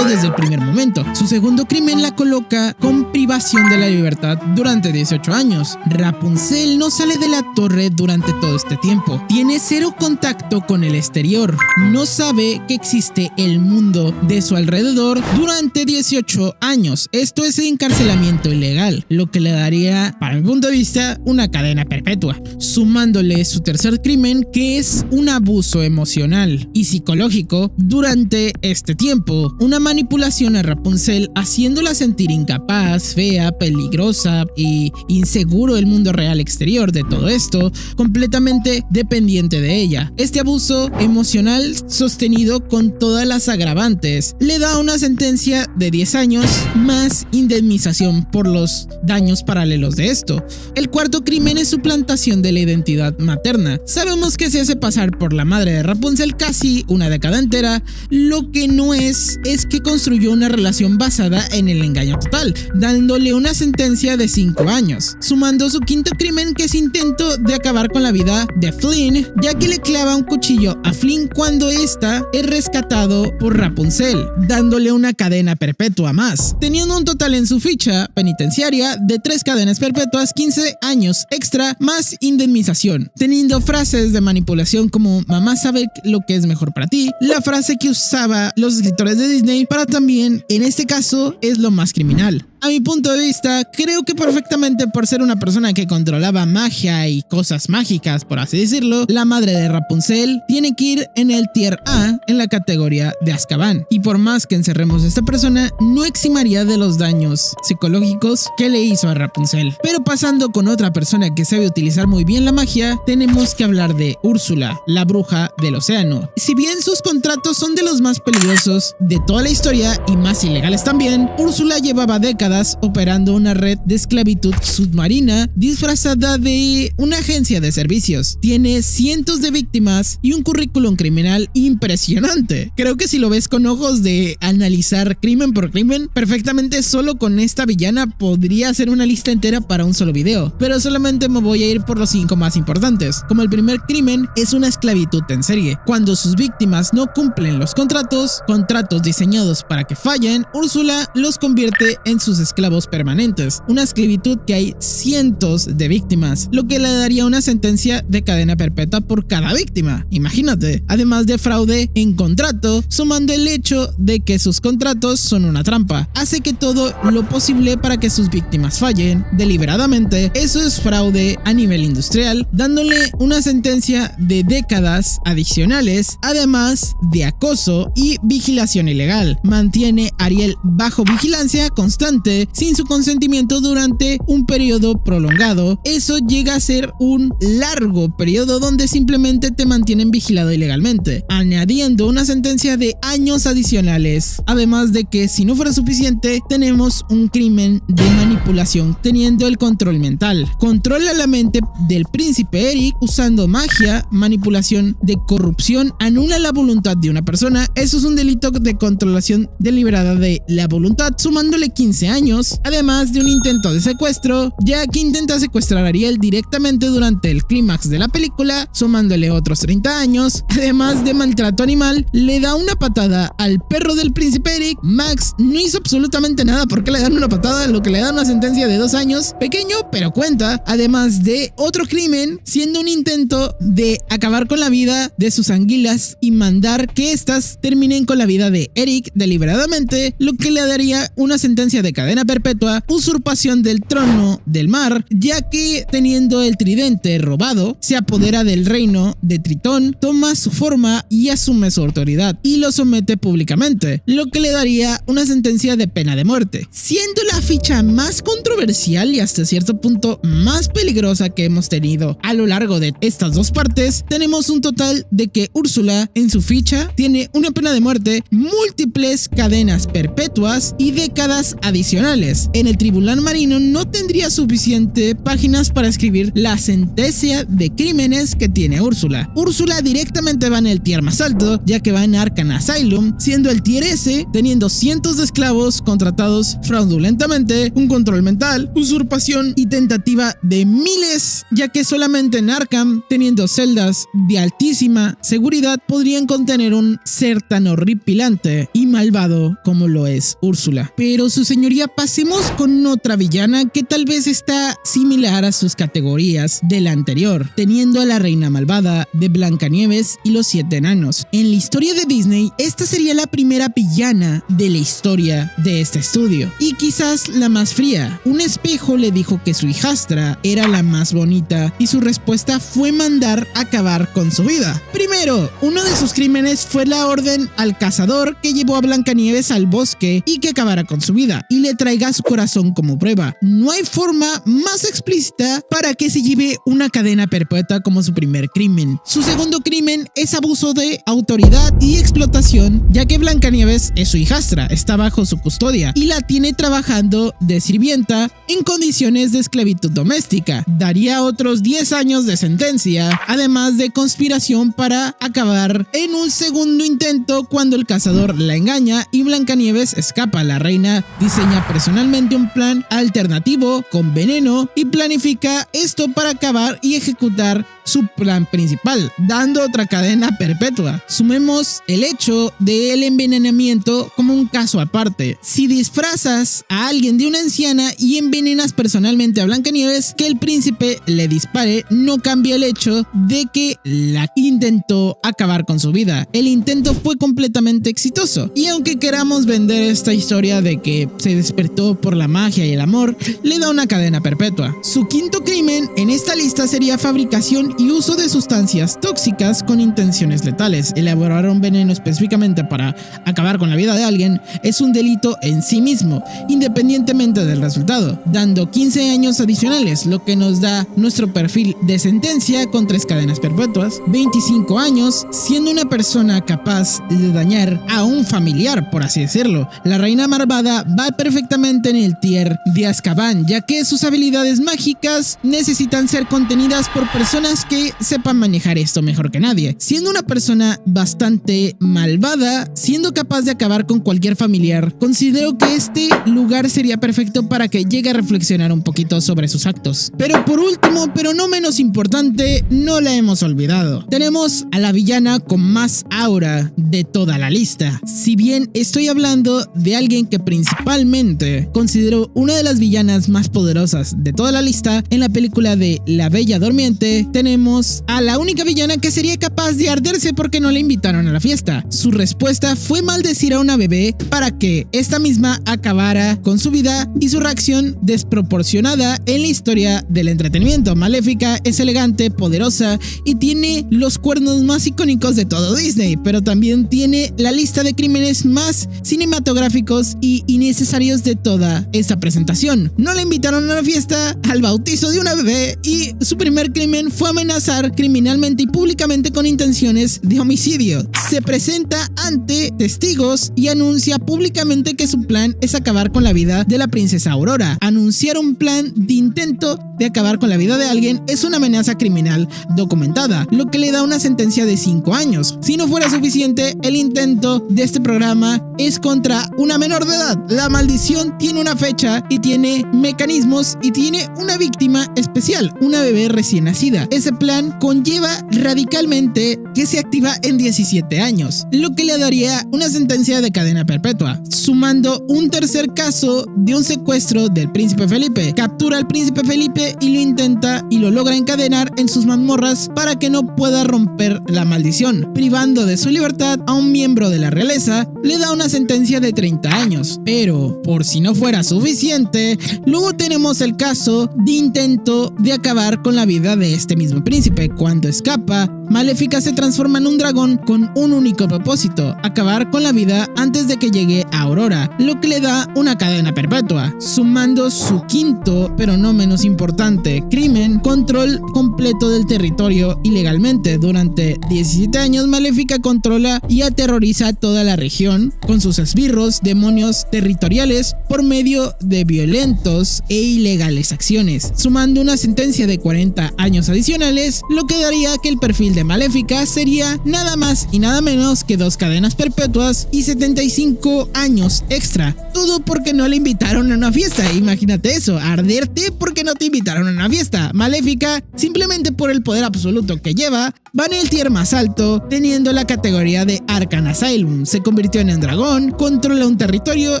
Desde el primer momento. Su segundo crimen la coloca con privación de la libertad durante 18 años. Rapunzel no sale de la torre durante todo este tiempo. Tiene 0 contacto con el exterior. No sabe que existe el mundo de su alrededor durante 18 años. Esto es encarcelamiento ilegal, lo que le daría, para mi punto de vista, una cadena perpetua. Sumándole su tercer crimen, que es un abuso emocional y psicológico durante este tiempo. Una manipulación a Rapunzel, haciéndola sentir incapaz, fea, peligrosa y inseguro del mundo real exterior de todo esto, completamente dependiente de ella. Este abuso emocional sostenido con todas las agravantes le da una sentencia de 10 años más indemnización por los daños paralelos de esto. El cuarto crimen es suplantación de la identidad materna. Sabemos que se hace pasar por la madre de Rapunzel casi una década entera. Lo que no es que construyó una relación basada en el engaño total, dándole una sentencia de 5 años, sumando su quinto crimen, que es intento de acabar con la vida de Flynn, ya que le clava un cuchillo a Flynn cuando ésta es rescatado por Rapunzel, dándole una cadena perpetua más, teniendo un total en su ficha penitenciaria de 3 cadenas perpetuas, 15 años extra más indemnización, teniendo frases de manipulación como mamá sabe lo que es mejor para ti, la frase que usaba los escritores de de Disney para también, en este caso, es lo más criminal. A mi punto de vista, creo que perfectamente por ser una persona que controlaba magia y cosas mágicas, por así decirlo, la madre de Rapunzel tiene que ir en el tier A en la categoría de Azkaban. Y por más que encerremos a esta persona, no eximaría de los daños psicológicos que le hizo a Rapunzel. Pero pasando con otra persona que sabe utilizar muy bien la magia, tenemos que hablar de Úrsula, la bruja del océano. Si bien sus contratos son de los más peligrosos de toda la historia y más ilegales también, Úrsula llevaba décadas operando una red de esclavitud submarina disfrazada de una agencia de servicios. Tiene cientos de víctimas y un currículum criminal impresionante. Creo que si lo ves con ojos de analizar crimen por crimen, perfectamente solo con esta villana podría hacer una lista entera para un solo video, pero solamente me voy a ir por los 5 más importantes. Como el primer crimen es una esclavitud en serie. Cuando sus víctimas no cumplen los contratos diseñados para que fallen, Úrsula los convierte en sus esclavos permanentes, una esclavitud que hay cientos de víctimas, lo que le daría una sentencia de cadena perpetua por cada víctima. Imagínate, además de fraude en contrato, sumando el hecho de que sus contratos son una trampa, hace que todo lo posible para que sus víctimas fallen deliberadamente. Eso es fraude a nivel industrial, dándole una sentencia de décadas adicionales, además de acoso y vigilación ilegal. Mantiene a Ariel bajo vigilancia constante sin su consentimiento durante un periodo prolongado. Eso llega a ser un largo periodo donde simplemente te mantienen vigilado ilegalmente, añadiendo una sentencia de años adicionales. Además de que, si no fuera suficiente, tenemos un crimen de manipulación, teniendo el control mental. Controla la mente del príncipe Eric usando magia, manipulación de corrupción, anula la voluntad de una persona. Eso es un delito de controlación deliberada de la voluntad, sumándole 15 años, además de un intento de secuestro, ya que intenta secuestrar a Ariel directamente durante el clímax de la película, sumándole otros 30 años, además de maltrato animal. Le da una patada al perro del príncipe Eric. Max no hizo absolutamente nada porque le dan una patada, lo que le da una sentencia de 2 años, pequeño pero cuenta, además de otro crimen, siendo un intento de acabar con la vida de sus anguilas y mandar que estas terminen con la vida de Eric deliberadamente, lo que le daría una sentencia de cadena perpetua, usurpación del trono del mar, ya que teniendo el tridente robado, se apodera del reino de Tritón, toma su forma y asume su autoridad y lo somete públicamente, lo que le daría una sentencia de pena de muerte. Siendo la ficha más controversial y hasta cierto punto más peligrosa que hemos tenido a lo largo de estas dos partes, tenemos un total de que Úrsula en su ficha tiene una pena de muerte, múltiples cadenas perpetuas y décadas adicionales. En el tribunal marino no tendría suficiente páginas para escribir la sentencia de crímenes que tiene Úrsula. Úrsula directamente va en el tier más alto, ya que va en Arkham Asylum, siendo el tier S, teniendo cientos de esclavos contratados fraudulentamente, un control mental, usurpación y tentativa de miles, ya que solamente en Arkham, teniendo celdas de altísima seguridad, podrían contener un ser tan horripilante y malvado como lo es Úrsula. Pero su señoría, pasemos con otra villana que tal vez está similar a sus categorías de la anterior, teniendo a la reina malvada de Blancanieves y los 7 enanos. En la historia de Disney, esta sería la primera villana de la historia de este estudio, y quizás la más fría. Un espejo le dijo que su hijastra era la más bonita y su respuesta fue mandar acabar con su vida. Primero, uno de sus crímenes fue la orden al cazador que llevó a Blancanieves al bosque y que acabara con su vida y le traiga su corazón como prueba. No hay forma más explícita para que se lleve una cadena perpetua como su primer crimen. Su segundo crimen es abuso de autoridad y explotación, ya que Blancanieves es su hijastra, está bajo su custodia y la tiene trabajando de sirvienta en condiciones de esclavitud doméstica. Daría otros 10 años de sentencia, además de conspiración para acabar en un segundo intento cuando el cazador la engaña y Blancanieves escapa. La reina diseña diseña personalmente un plan alternativo con veneno y planifica esto para acabar y ejecutar su plan principal, dando otra cadena perpetua. Sumemos el hecho del envenenamiento como un caso aparte. Si disfrazas a alguien de una anciana y envenenas personalmente a Blancanieves, que el príncipe le dispare no cambia el hecho de que la intentó acabar con su vida. El intento fue completamente exitoso. Y aunque queramos vender esta historia de que se despertó por la magia y el amor, le da una cadena perpetua. Su quinto crimen en esta lista sería fabricación y uso de sustancias tóxicas con intenciones letales. Elaborar un veneno específicamente para acabar con la vida de alguien es un delito en sí mismo, independientemente del resultado, dando 15 años adicionales, lo que nos da nuestro perfil de sentencia con 3 cadenas perpetuas, 25 años, siendo una persona capaz de dañar a un familiar, por así decirlo. La reina malvada va perfectamente en el tier de Azkaban, ya que sus habilidades mágicas necesitan ser contenidas por personas que sepan manejar esto mejor que nadie. Siendo una persona bastante malvada, siendo capaz de acabar con cualquier familiar, considero que este lugar sería perfecto para que llegue a reflexionar un poquito sobre sus actos. Pero por último, pero no menos importante, no la hemos olvidado. Tenemos a la villana con más aura de toda la lista. Si bien estoy hablando de alguien que principalmente considero una de las villanas más poderosas de toda la lista, en la película de La Bella Durmiente tenemos a la única villana que sería capaz de arderse porque no le invitaron a la fiesta. Su respuesta fue maldecir a una bebé para que esta misma acabara con su vida, y su reacción desproporcionada en la historia del entretenimiento. Maléfica es elegante, poderosa y tiene los cuernos más icónicos de todo Disney, pero también tiene la lista de crímenes más cinematográficos y innecesarios de toda esta presentación. No le invitaron a la fiesta, al bautizo de una bebé, y su primer crimen fue amenazar criminalmente y públicamente con intenciones de homicidio. Se presenta ante testigos y anuncia públicamente que su plan es acabar con la vida de la princesa Aurora. Anunciar un plan de intento de acabar con la vida de alguien es una amenaza criminal documentada, lo que le da una sentencia de 5 años. Si no fuera suficiente, el intento de este programa es contra una menor de edad. La maldición tiene una fecha y tiene mecanismos y tiene una víctima especial, una bebé recién nacida. Ese plan conlleva radicalmente que se activa en 17 años, lo que le daría una sentencia de cadena perpetua. Sumando un tercer caso de un secuestro del príncipe Felipe. Captura al príncipe Felipe y lo intenta y lo logra encadenar en sus mazmorras para que no pueda romper la maldición. Privando de su libertad a un miembro de la realeza, le da una sentencia de 30 años. Pero, por si no fuera suficiente, luego tenemos el caso de intento de acabar con la vida de este mismo príncipe. Cuando escapa, Maléfica se transforma en un dragón con un único propósito: acabar con la vida antes de que llegue a Aurora, lo que le da una cadena perpetua. Sumando su quinto, pero no menos importante, crimen: control completo del territorio ilegalmente. Durante 17 años, Maléfica controla y aterroriza a toda la región con sus esbirros, demonios territoriales, por medio de violentos e ilegales acciones, sumando una sentencia de 40 años adicionales, lo que daría que el perfil de Maléfica sería nada más y nada menos que 2 cadenas perpetuas y 75 años extra. Todo porque no le invitaron a una fiesta. Imagínate eso, arderte porque no te invitaron a una fiesta. Maléfica, simplemente por el poder absoluto que lleva, va en el tier más alto, teniendo la categoría de Arkham Asylum. Se convirtió en un dragón, controla un territorio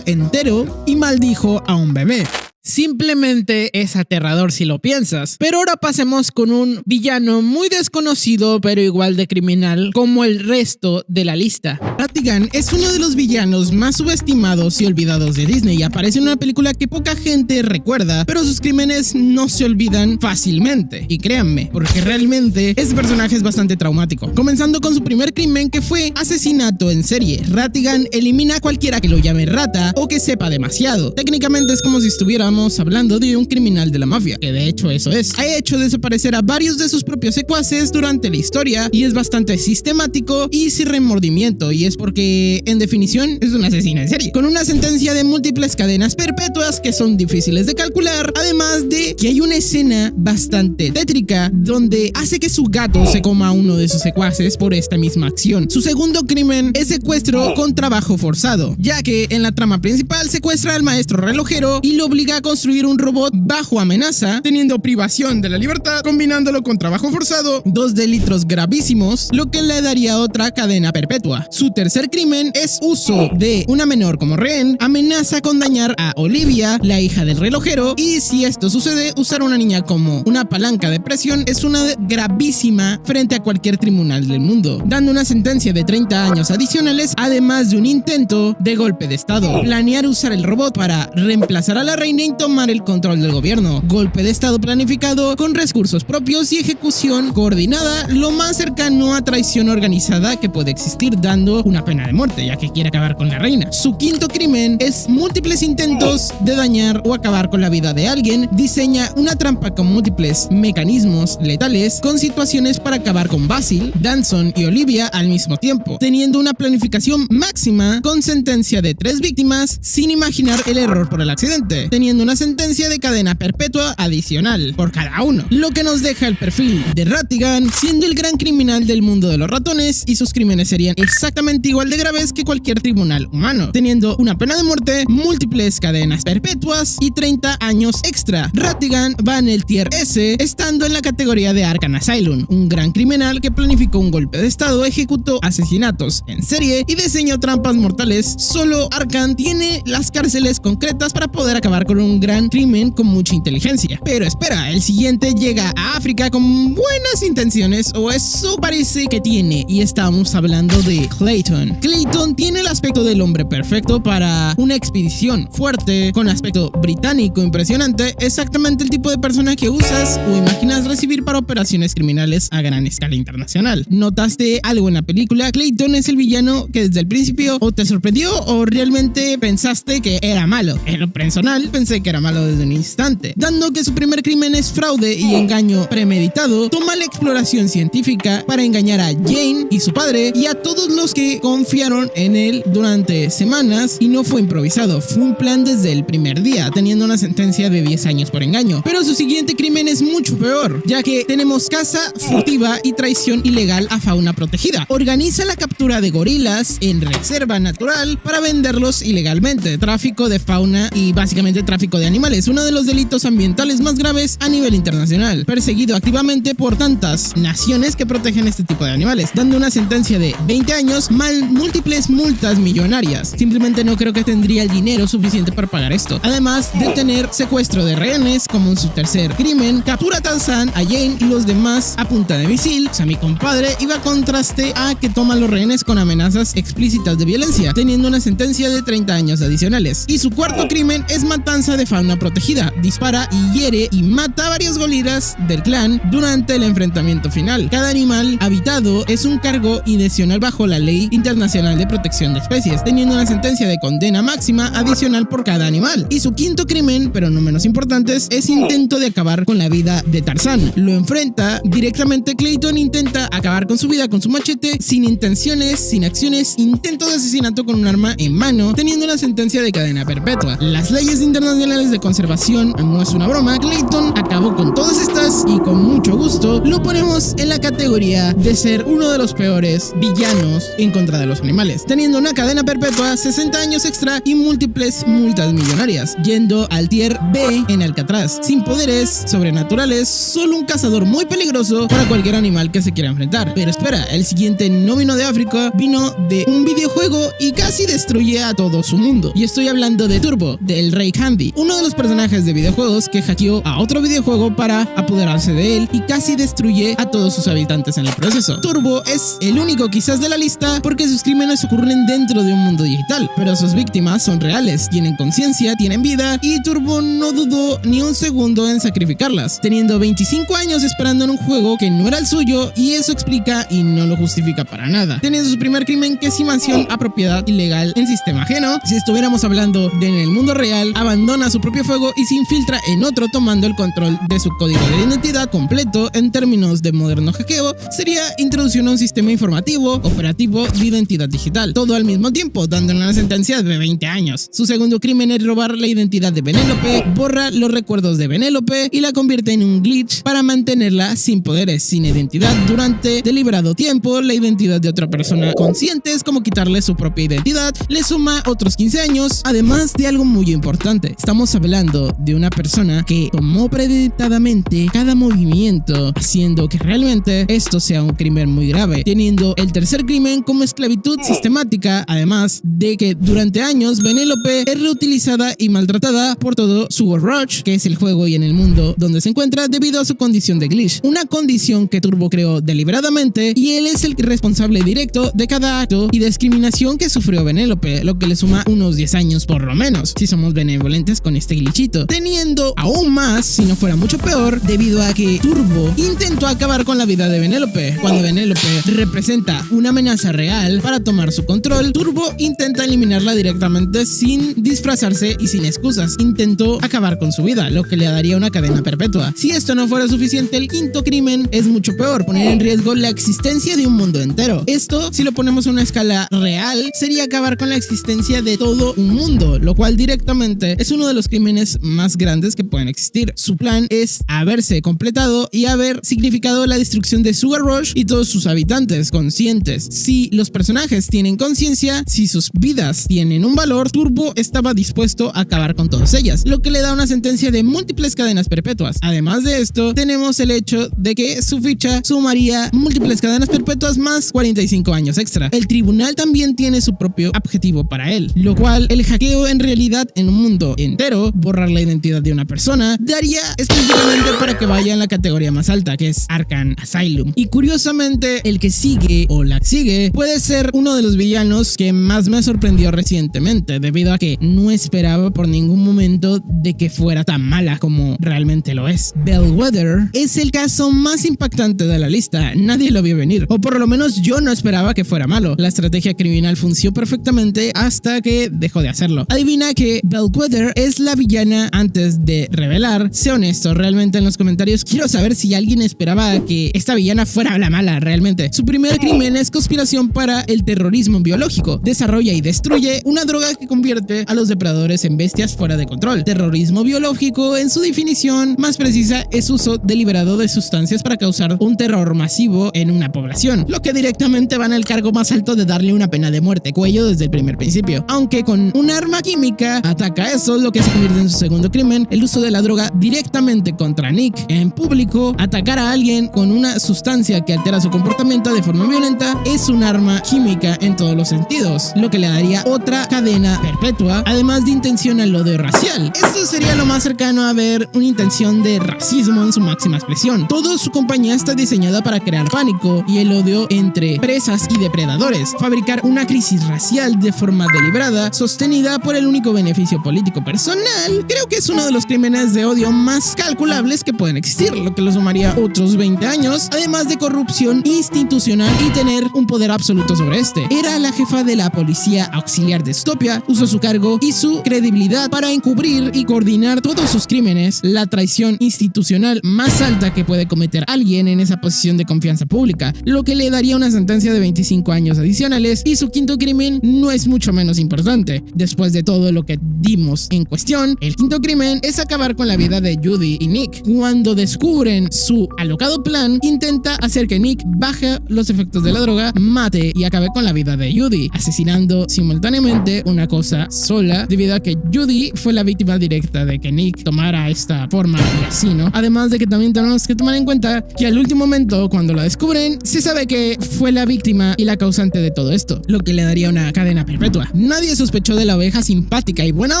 entero y maldijo a un bebé. Simplemente es aterrador si lo piensas. Pero ahora pasemos con un villano muy desconocido pero igual de criminal como el resto de la lista. Ratigan es uno de los villanos más subestimados y olvidados de Disney. Aparece en una película que poca gente recuerda, pero sus crímenes no se olvidan fácilmente. Y créanme, porque realmente este personaje es bastante traumático. Comenzando con su primer crimen, que fue asesinato en serie. Ratigan elimina a cualquiera que lo llame rata o que sepa demasiado. Técnicamente es como si estuviéramos estaríamos hablando de un criminal de la mafia, que de hecho eso es. Ha hecho desaparecer a varios de sus propios secuaces durante la historia y es bastante sistemático y sin remordimiento, y es porque en definición es un asesino en serie, con una sentencia de múltiples cadenas perpetuas que son difíciles de calcular, además de que hay una escena bastante tétrica donde hace que su gato se coma a uno de sus secuaces por esta misma acción. Su segundo crimen es secuestro con trabajo forzado, ya que en la trama principal secuestra al maestro relojero y lo obliga a construir un robot bajo amenaza, teniendo privación de la libertad, combinándolo con trabajo forzado, dos delitos gravísimos, lo que le daría otra cadena perpetua. Su tercer crimen es uso de una menor como rehén, amenaza con dañar a Olivia, la hija del relojero, y si esto sucede, usar a una niña como una palanca de presión es una gravísima frente a cualquier tribunal del mundo, dando una sentencia de 30 años adicionales, además de un intento de golpe de estado. Planear usar el robot para reemplazar a la reina y tomar el control del gobierno. Golpe de estado planificado con recursos propios y ejecución coordinada, lo más cercano a traición organizada que puede existir, dando una pena de muerte, ya que quiere acabar con la reina. Su quinto crimen es múltiples intentos de dañar o acabar con la vida de alguien. Diseña una trampa con múltiples mecanismos letales con situaciones para acabar con Basil, Danson y Olivia al mismo tiempo, teniendo una planificación máxima con sentencia de 3 víctimas sin imaginar el error por el accidente, teniendo una sentencia de cadena perpetua adicional por cada uno, lo que nos deja el perfil de Ratigan siendo el gran criminal del mundo de los ratones, y sus crímenes serían exactamente igual de graves que cualquier tribunal humano, teniendo una pena de muerte, múltiples cadenas perpetuas y 30 años extra. Ratigan va en el tier S, estando en la categoría de Arkham Asylum, un gran criminal que planificó un golpe de estado, ejecutó asesinatos en serie y diseñó trampas mortales. Solo Arkham tiene las cárceles concretas para poder acabar con un gran crimen con mucha inteligencia. Pero espera, el siguiente llega a África con buenas intenciones, o eso parece que tiene, y estamos hablando de Clayton. Clayton tiene el aspecto del hombre perfecto para una expedición fuerte, con aspecto británico impresionante, exactamente el tipo de persona que usas o imaginas recibir para operaciones criminales a gran escala internacional. ¿Notaste algo en la película? Clayton es el villano que desde el principio o te sorprendió o realmente pensaste que era malo. En lo personal pensé que era malo desde un instante, dando que su primer crimen es fraude y engaño premeditado. Toma la exploración científica para engañar a Jane y su padre y a todos los que confiaron en él durante semanas, y no fue improvisado, fue un plan desde el primer día, teniendo una sentencia de 10 años por engaño. Pero su siguiente crimen es mucho peor, ya que tenemos caza furtiva y traición ilegal a fauna protegida. Organiza la captura de gorilas en reserva natural para venderlos ilegalmente, tráfico de fauna y básicamente tráfico de animales, uno de los delitos ambientales más graves a nivel internacional, perseguido activamente por tantas naciones que protegen este tipo de animales, dando una sentencia de 20 años más múltiples multas millonarias. Simplemente no creo que tendría el dinero suficiente para pagar esto, además de tener secuestro de rehenes como en su tercer crimen. Captura a Tarzan, a Jane y los demás a punta de misil. O sea, mi compadre iba a contraste a que toma los rehenes con amenazas explícitas de violencia, teniendo una sentencia de 30 años adicionales. Y su cuarto crimen es matanza de fauna protegida. Dispara y hiere y mata a varios gorilas del clan durante el enfrentamiento final. Cada animal habitado es un cargo adicional bajo la ley internacional de protección de especies, teniendo una sentencia de condena máxima adicional por cada animal. Y su quinto crimen, pero no menos importante, es intento de acabar con la vida de Tarzan. Lo enfrenta directamente Clayton, intenta acabar con su vida con su machete, sin intenciones, sin acciones, intento de asesinato con un arma en mano, teniendo una sentencia de cadena perpetua. Las leyes internacionales de conservación no es una broma. Clayton acabó con todas estas y con mucho gusto lo ponemos en la categoría de ser uno de los peores villanos en contra de los animales, teniendo una cadena perpetua, 60 años extra y múltiples multas millonarias, yendo al tier B en Alcatraz, sin poderes sobrenaturales, solo un cazador muy peligroso para cualquier animal que se quiera enfrentar. Pero espera, el siguiente no vino de África, vino de un videojuego y casi destruye a todo su mundo, y estoy hablando de Turbo, del Rey Candy, uno de los personajes de videojuegos que hackeó a otro videojuego para apoderarse de él y casi destruye a todos sus habitantes en el proceso. Turbo es el único quizás de la lista porque sus crímenes ocurren dentro de un mundo digital, pero sus víctimas son reales, tienen conciencia, tienen vida, y Turbo no dudó ni un segundo en sacrificarlas, teniendo 25 años esperando en un juego que no era el suyo, y eso explica y no lo justifica para nada, teniendo su primer crimen que es invasión a propiedad ilegal en sistema ajeno. Si estuviéramos hablando de en el mundo real, abandona detona su propio fuego y se infiltra en otro tomando el control de su código de identidad completo. En términos de moderno hackeo, sería introducir un sistema informativo, operativo de identidad digital, todo al mismo tiempo, dándole una sentencia de 20 años. Su segundo crimen es robar la identidad de Penélope, borra los recuerdos de Penélope y la convierte en un glitch para mantenerla sin poderes, sin identidad durante deliberado tiempo. La identidad de otra persona consciente es como quitarle su propia identidad, le suma otros 15 años, además de algo muy importante. Estamos hablando de una persona que tomó premeditadamente cada movimiento, haciendo que realmente esto sea un crimen muy grave, teniendo el tercer crimen como esclavitud sistemática, además de que durante años Penélope es reutilizada y maltratada por todo Sugar Rush, que es el juego y en el mundo donde se encuentra, debido a su condición de glitch, una condición que Turbo creó deliberadamente, y él es el responsable directo de cada acto y discriminación que sufrió Penélope, lo que le suma unos 10 años por lo menos, si somos benevolentes con este glitchito, teniendo aún más, si no fuera mucho peor, debido a que Turbo intentó acabar con la vida de Penélope. Cuando Penélope representa una amenaza real para tomar su control, Turbo intenta eliminarla directamente sin disfrazarse y sin excusas. Intentó acabar con su vida, lo que le daría una cadena perpetua. Si esto no fuera suficiente, el quinto crimen es mucho peor, poner en riesgo la existencia de un mundo entero. Esto, si lo ponemos a una escala real, sería acabar con la existencia de todo un mundo, lo cual directamente es uno de los crímenes más grandes que pueden existir. Su plan es haberse completado y haber significado la destrucción de Sugar Rush y todos sus habitantes conscientes. Si los personajes tienen conciencia, si sus vidas tienen un valor, Turbo estaba dispuesto a acabar con todas ellas, lo que le da una sentencia de múltiples cadenas perpetuas. Además de esto, tenemos el hecho de que su ficha sumaría múltiples cadenas perpetuas más 45 años extra. El tribunal también tiene su propio objetivo para él, lo cual el hackeo en realidad en un mundo entero, borrar la identidad de una persona, daría específicamente para que vaya en la categoría más alta, que es Arkham Asylum. Y curiosamente, el que sigue o la sigue puede ser uno de los villanos que más me sorprendió recientemente, debido a que no esperaba por ningún momento de que fuera tan mala como realmente lo es. Bellwether es el caso más impactante de la lista, nadie lo vio venir, o por lo menos yo no esperaba que fuera malo. La estrategia criminal funcionó perfectamente hasta que dejó de hacerlo. Adivina que Bellwether es la villana antes de revelar. Sé honesto, realmente en los comentarios quiero saber si alguien esperaba que esta villana fuera la mala realmente. Su primer crimen es conspiración para el terrorismo biológico. Desarrolla y destruye una droga que convierte a los depredadores en bestias fuera de control. Terrorismo biológico, en su definición más precisa, es uso deliberado de sustancias para causar un terror masivo en una población, lo que directamente va en el cargo más alto de darle una pena de muerte, cuello desde el primer principio. Aunque con un arma química ataca eso, lo que se convierte en su segundo crimen, el uso de la droga directamente contra Nick. En público, atacar a alguien con una sustancia que altera su comportamiento de forma violenta es un arma química en todos los sentidos, lo que le daría otra cadena perpetua, además de intención al odio racial. Esto sería lo más cercano a ver una intención de racismo en su máxima expresión. Toda su compañía está diseñada para crear pánico y el odio entre presas y depredadores, fabricar una crisis racial de forma deliberada, sostenida por el único beneficio político personal. Creo que es uno de los crímenes de odio más calculables que pueden existir, lo que lo sumaría otros 20 años, además de corrupción institucional y tener un poder absoluto sobre este. Era la jefa de la policía auxiliar de Stopia, usó su cargo y su credibilidad para encubrir y coordinar todos sus crímenes, la traición institucional más alta que puede cometer alguien en esa posición de confianza pública, lo que le daría una sentencia de 25 años adicionales. Y su quinto crimen no es mucho menos importante. Después de todo lo que dimos en cuestión, el quinto crimen es acabar con la vida de Judy y Nick. Cuando descubren su alocado plan, intenta hacer que Nick baje los efectos de la droga, mate y acabe con la vida de Judy, asesinando simultáneamente una cosa sola, debido a que Judy fue la víctima directa de que Nick tomara esta forma de asesino. Además de que también tenemos que tomar en cuenta que al último momento, cuando lo descubren, se sabe que fue la víctima y la causante de todo esto, lo que le daría una cadena perpetua. Nadie sospechó de la oveja simpática y buena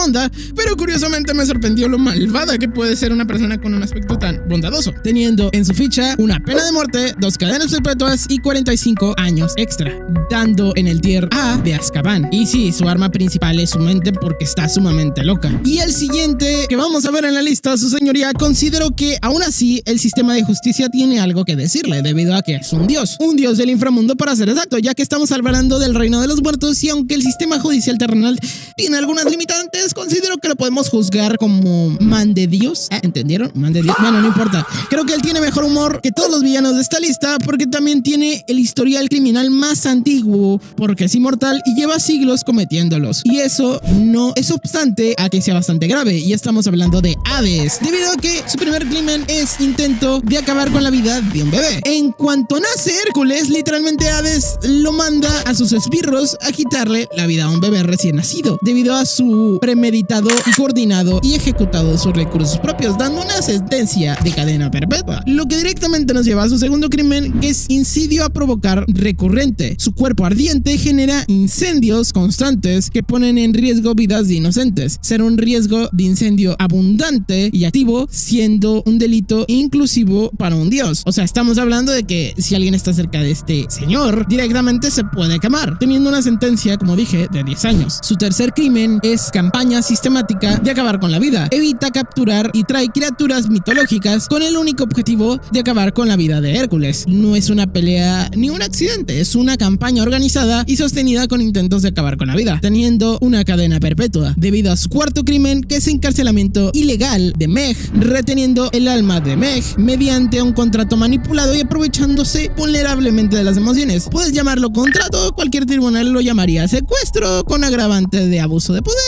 onda, pero curiosamente me sorprendió lo malvada que puede ser una persona con un aspecto tan bondadoso, teniendo en su ficha una pena de muerte, 2 cadenas perpetuas y 45 años extra, dando en el tier A de Azkaban. Y sí, su arma principal es su mente porque está sumamente loca. Y el siguiente que vamos a ver en la lista, su señoría, considero que aún así el sistema de justicia tiene algo que decirle, debido a que es un dios del inframundo para ser exacto, ya que estamos hablando del reino de los muertos, y aunque el sistema judicial terrenal tiene algunas limitantes, considero que que lo podemos juzgar como man de Dios. ¿Entendieron? Man de Dios. Bueno, no importa. Creo que él tiene mejor humor que todos los villanos de esta lista porque también tiene el historial criminal más antiguo, porque es inmortal y lleva siglos cometiéndolos. Y eso no es obstante a que sea bastante grave. Y estamos hablando de Hades, debido a que su primer crimen es intento de acabar con la vida de un bebé. En cuanto nace Hércules, literalmente Hades lo manda a sus esbirros a quitarle la vida a un bebé recién nacido, debido a su premeditado y coordinado y ejecutado sus recursos propios, dando una sentencia de cadena perpetua. Lo que directamente nos lleva a su segundo crimen, que es incidio a provocar recurrente. Su cuerpo ardiente genera incendios constantes que ponen en riesgo vidas de inocentes. Ser un riesgo de incendio abundante y activo, siendo un delito inclusivo para un dios. O sea, estamos hablando de que si alguien está cerca de este señor, directamente se puede quemar, teniendo una sentencia, como dije, de 10 años. Su tercer crimen es campaña sistemática de acabar con la vida. Evita capturar y trae criaturas mitológicas con el único objetivo de acabar con la vida de Hércules. No es una pelea ni un accidente, es una campaña organizada y sostenida con intentos de acabar con la vida, teniendo una cadena perpetua, debido a su cuarto crimen, que es encarcelamiento ilegal de Meg, reteniendo el alma de Meg mediante un contrato manipulado y aprovechándose vulnerablemente de las emociones. Puedes llamarlo contrato, cualquier tribunal lo llamaría secuestro con agravante de abuso de poder.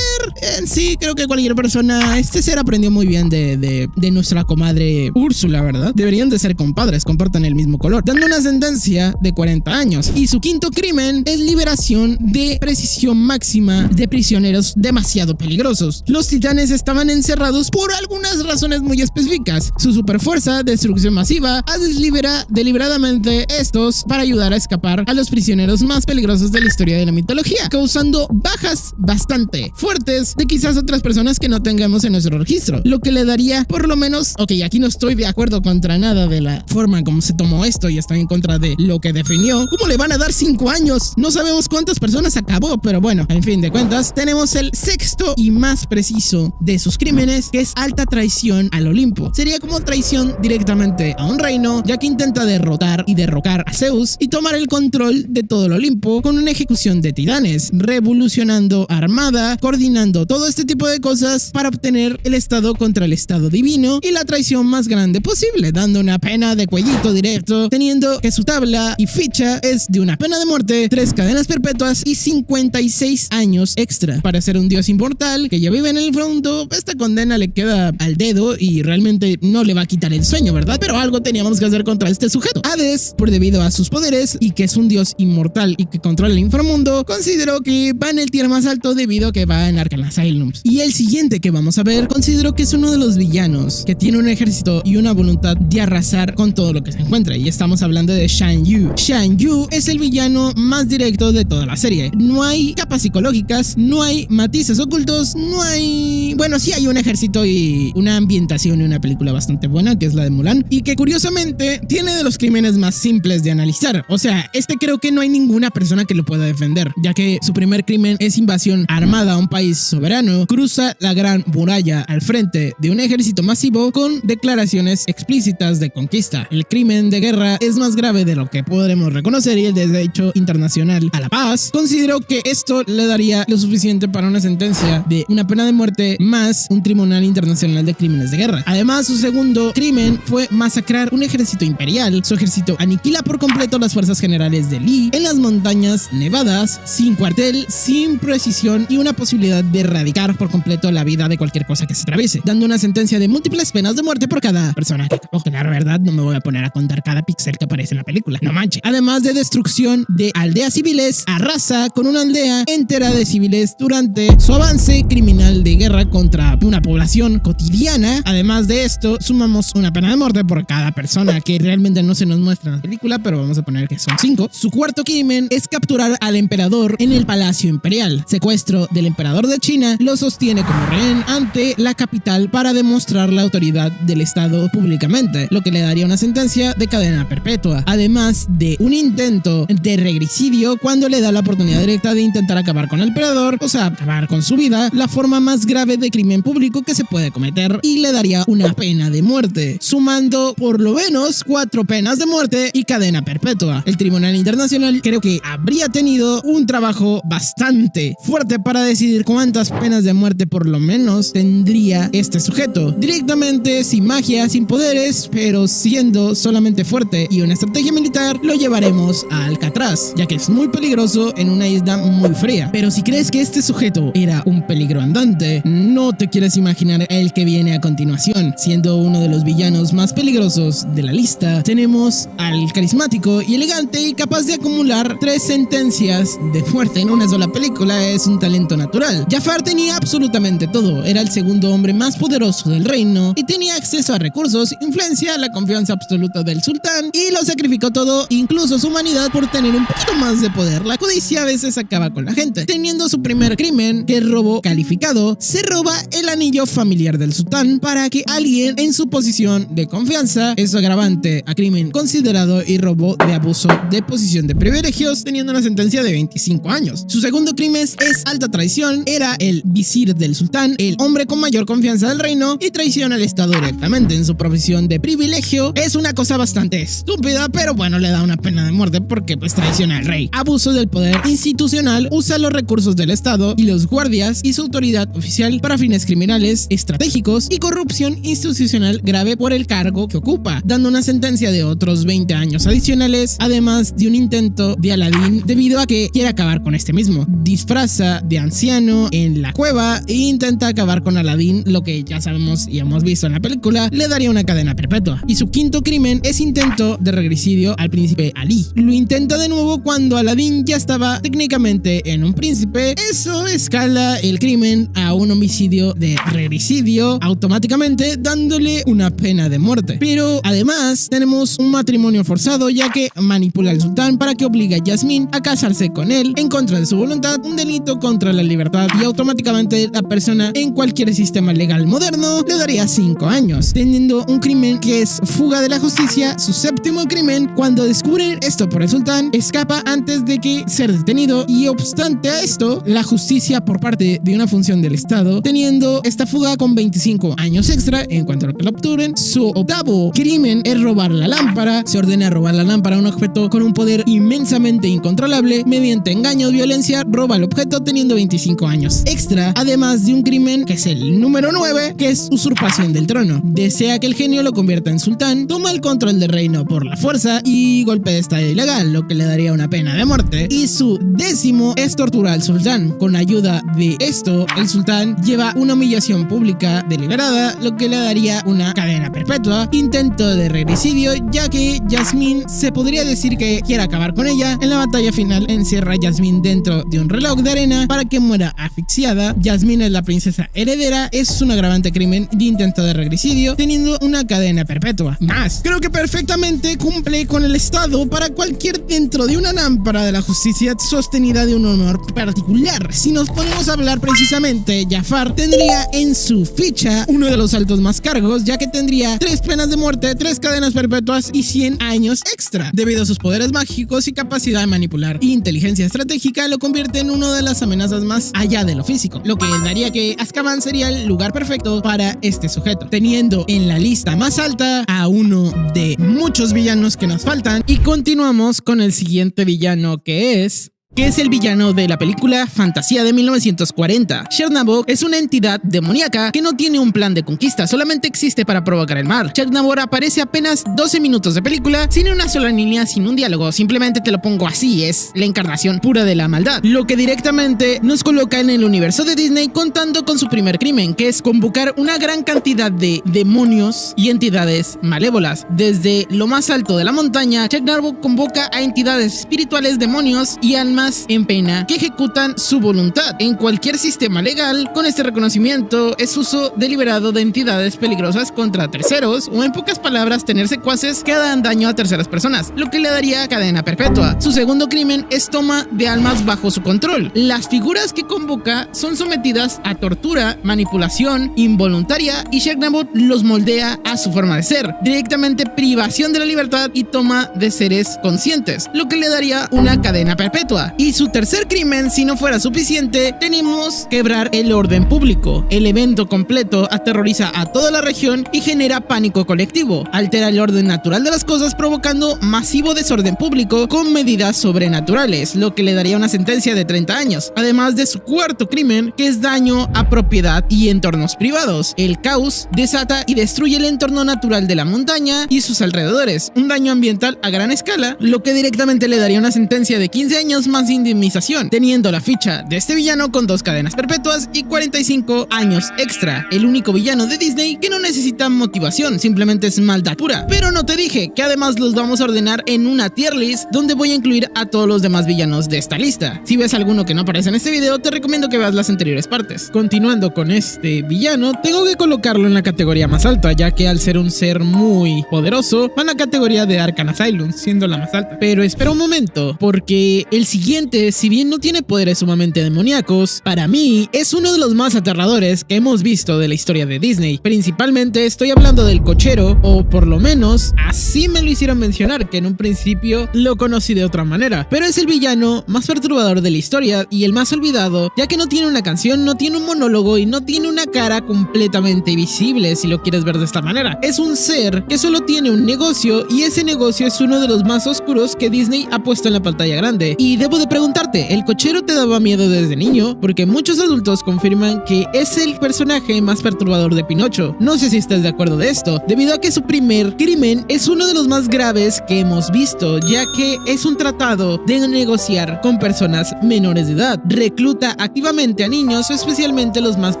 En sí, creo que cualquier persona, este ser aprendió muy bien de nuestra comadre Úrsula, ¿verdad? Deberían de ser compadres, compartan el mismo color, dando una sentencia de 40 años. Y su quinto crimen es liberación de precisión máxima de prisioneros demasiado peligrosos. Los titanes estaban encerrados por algunas razones muy específicas. Su superfuerza, destrucción masiva, Hades libera deliberadamente estos para ayudar a escapar a los prisioneros más peligrosos de la historia de la mitología, causando bajas bastante fuertes de quizás otras personas que no tengamos en nuestro registro, lo que le daría por lo menos, ok, aquí no estoy de acuerdo contra nada de la forma como se tomó esto y estoy en contra de lo que definió. ¿Cómo le van a dar 5 años? No sabemos cuántas personas acabó, pero bueno, en fin de cuentas, tenemos el sexto y más preciso de sus crímenes, que es alta traición al Olimpo. Sería como traición directamente a un reino, ya que intenta derrotar y derrocar a Zeus y tomar el control de todo el Olimpo con una ejecución de titanes, revolucionando armada, coordinando todo este tipo de cosas para obtener el estado contra el estado divino y la traición más grande posible, dando una pena de cuellito directo, teniendo que su tabla y ficha es de una pena de muerte, 3 cadenas perpetuas y 56 años extra. Para ser un dios inmortal que ya vive en el mundo, esta condena le queda al dedo y realmente no le va a quitar el sueño, ¿verdad? Pero algo teníamos que hacer contra este sujeto. Hades, por debido a sus poderes y que es un dios inmortal y que controla el inframundo, considero que va en el tier más alto debido a que va en Arkham Asylum. Y el siguiente que vamos a ver, considero que es uno de los villanos que tiene un ejército y una voluntad de arrasar con todo lo que se encuentra, y estamos hablando de Shan Yu. Shan Yu es el villano más directo de toda la serie. No hay capas psicológicas, no hay matices ocultos, no hay... Bueno, sí hay un ejército y una ambientación y una película bastante buena, que es la de Mulan, y que curiosamente tiene de los crímenes más simples de analizar. O sea, creo que no hay ninguna persona que lo pueda defender, ya que su primer crimen es invasión armada a un país soberano, cruza la Gran Muralla al frente de un ejército masivo con declaraciones explícitas de conquista. El crimen de guerra es más grave de lo que podremos reconocer y el derecho internacional a la paz. Considero que esto le daría lo suficiente para una sentencia de una pena de muerte más un tribunal internacional de crímenes de guerra. Además, su segundo crimen fue masacrar un ejército imperial. Su ejército aniquila por completo las fuerzas generales de Lee en las montañas nevadas, sin cuartel, sin precisión y una posibilidad de erradicar por completo la vida de cualquier cosa que se atraviese, dando una sentencia de múltiples penas de muerte por cada persona que capó. La verdad, no me voy a poner a contar cada píxel que aparece en la película, no manches. Además de destrucción de aldeas civiles, arrasa con una aldea entera de civiles durante su avance criminal de guerra contra una población cotidiana. Además de esto, sumamos una pena de muerte por cada persona, que realmente no se nos muestra en la película, pero vamos a poner que son 5. Su cuarto crimen es capturar al emperador en el Palacio Imperial. Secuestro del emperador de China, lo sostiene como rehén ante la capital para demostrar la autoridad del Estado públicamente, lo que le daría una sentencia de cadena perpetua, además de un intento de regresidio cuando le da la oportunidad directa de intentar acabar con el emperador, o sea, acabar con su vida, la forma más grave de crimen público que se puede cometer, y le daría una pena de muerte, sumando por lo menos 4 penas de muerte y cadena perpetua. El Tribunal Internacional creo que habría tenido un trabajo bastante fuerte para decidir cuántas penas de muerte muerte por lo menos tendría este sujeto. Directamente, sin magia, sin poderes, pero siendo solamente fuerte y una estrategia militar, lo llevaremos a Alcatraz, ya que es muy peligroso en una isla muy fría. Pero si crees que este sujeto era un peligro andante, no te quieres imaginar el que viene a continuación. Siendo uno de los villanos más peligrosos de la lista, tenemos al carismático y elegante y capaz de acumular 3 sentencias de muerte en una sola película. Es un talento natural. Jafar tenía absolutamente todo. Era el segundo hombre más poderoso del reino y tenía acceso a recursos, influencia, la confianza absoluta del sultán, y lo sacrificó todo, incluso su humanidad, por tener un poquito más de poder. La codicia a veces acaba con la gente. Teniendo su primer crimen, que es robo calificado, se roba el anillo familiar del sultán para que alguien en su posición de confianza, es agravante a crimen considerado y robo de abuso de posición de privilegios, teniendo una sentencia de 25 años. Su segundo crimen es alta traición. Era el visir del sultán, el hombre con mayor confianza del reino, y traiciona al estado directamente en su profesión de privilegio. Es una cosa bastante estúpida, pero bueno, le da una pena de muerte porque pues traiciona al rey. Abuso del poder institucional, usa los recursos del estado y los guardias y su autoridad oficial para fines criminales estratégicos, y corrupción institucional grave por el cargo que ocupa, dando una sentencia de otros 20 años adicionales, además de un intento de Aladín debido a que quiere acabar con este mismo. Disfraza de anciano en la cueva e intenta acabar con Aladín, lo que ya sabemos y hemos visto en la película, le daría una cadena perpetua. Y su quinto crimen es intento de regresidio al príncipe Ali. Lo intenta de nuevo cuando Aladín ya estaba técnicamente en un príncipe. Eso escala el crimen a un homicidio de regresidio, automáticamente dándole una pena de muerte. Pero además tenemos un matrimonio forzado, ya que manipula al sultán para que obligue a Yasmín a casarse con él en contra de su voluntad, un delito contra la libertad, y automáticamente la persona en cualquier sistema legal moderno le daría 5 años. Teniendo un crimen que es fuga de la justicia, su séptimo crimen, cuando descubren esto por el sultán, escapa antes de que ser detenido, y obstante a esto, la justicia por parte de una función del estado, teniendo esta fuga con 25 años extra en cuanto a lo que lo obturen. Su octavo crimen es robar la lámpara. Se ordena robar la lámpara a un objeto con un poder inmensamente incontrolable. Mediante engaño o violencia roba el objeto, teniendo 25 años extra, además de un crimen que es el número 9, que es usurpación del trono. Desea que el genio lo convierta en sultán, toma el control del reino por la fuerza y golpe de estado ilegal, lo que le daría una pena de muerte. Y su décimo es tortura al sultán. Con ayuda de esto, el sultán lleva una humillación pública deliberada, lo que le daría una cadena perpetua. Intento de regresidio, ya que Yasmín se podría decir que quiere acabar con ella. En la batalla final encierra a Yasmín dentro de un reloj de arena para que muera asfixiada. Yasmín es la princesa heredera. Es un agravante crimen de intento de regresidio, teniendo una cadena perpetua. Más, creo que perfectamente cumple con el estado para cualquier dentro de una lámpara de la justicia sostenida de un honor particular. Si nos ponemos a hablar precisamente, Jafar tendría en su ficha uno de los altos más cargos, ya que tendría 3 penas de muerte, 3 cadenas perpetuas y 100 años extra. Debido a sus poderes mágicos y capacidad de manipular y inteligencia estratégica, lo convierte en una de las amenazas más allá de lo físico, lo que daría que Azkaban sería el lugar perfecto para este sujeto, teniendo en la lista más alta a uno de muchos villanos que nos faltan. Y continuamos con el siguiente villano, que es el villano de la película Fantasía de 1940. Chernabog es una entidad demoníaca que no tiene un plan de conquista, solamente existe para provocar el mal. Chernabog aparece apenas 12 minutos de película, sin una sola línea, sin un diálogo, simplemente te lo pongo así, es la encarnación pura de la maldad, lo que directamente nos coloca en el universo de Disney, contando con su primer crimen, que es convocar una gran cantidad de demonios y entidades malévolas. Desde lo más alto de la montaña, Chernabog convoca a entidades espirituales, demonios y almas en pena que ejecutan su voluntad en cualquier sistema legal. Con este reconocimiento es uso deliberado de entidades peligrosas contra terceros, o en pocas palabras, tener secuaces que dan daño a terceras personas, lo que le daría cadena perpetua. Su segundo crimen es toma de almas bajo su control. Las figuras que convoca son sometidas a tortura, manipulación involuntaria, y Chernabog los moldea a su forma de ser, directamente privación de la libertad y toma de seres conscientes, lo que le daría una cadena perpetua. Y su tercer crimen, si no fuera suficiente, tenemos quebrar el orden público. El evento completo aterroriza a toda la región y genera pánico colectivo. Altera el orden natural de las cosas, provocando masivo desorden público con medidas sobrenaturales, lo que le daría una sentencia de 30 años. Además de su cuarto crimen, que es daño a propiedad y entornos privados. El caos desata y destruye el entorno natural de la montaña y sus alrededores, un daño ambiental a gran escala, lo que directamente le daría una sentencia de 15 años más indemnización, teniendo la ficha de este villano con 2 cadenas perpetuas y 45 años extra. El único villano de Disney que no necesita motivación, simplemente es maldad pura. Pero no te dije que además los vamos a ordenar en una tier list donde voy a incluir a todos los demás villanos de esta lista. Si ves alguno que no aparece en este video, te recomiendo que veas las anteriores partes. Continuando con este villano, tengo que colocarlo en la categoría más alta, ya que al ser un ser muy poderoso, va en la categoría de Arkham Asylum, siendo la más alta. Pero espera un momento, porque el siguiente, si bien no tiene poderes sumamente demoníacos, para mí es uno de los más aterradores que hemos visto de la historia de Disney. Principalmente estoy hablando del cochero, o por lo menos así me lo hicieron mencionar, que en un principio lo conocí de otra manera. Pero es el villano más perturbador de la historia y el más olvidado, ya que no tiene una canción, no tiene un monólogo y no tiene una cara completamente visible, si lo quieres ver de esta manera. Es un ser que solo tiene un negocio, y ese negocio es uno de los más oscuros que Disney ha puesto en la pantalla grande. Y debo de preguntarte, ¿el cochero te daba miedo desde niño? Porque muchos adultos confirman que es el personaje más perturbador de Pinocho. No sé si estás de acuerdo de esto, debido a que su primer crimen es uno de los más graves que hemos visto, ya que es un tratado de negociar con personas menores de edad. Recluta activamente a niños, especialmente los más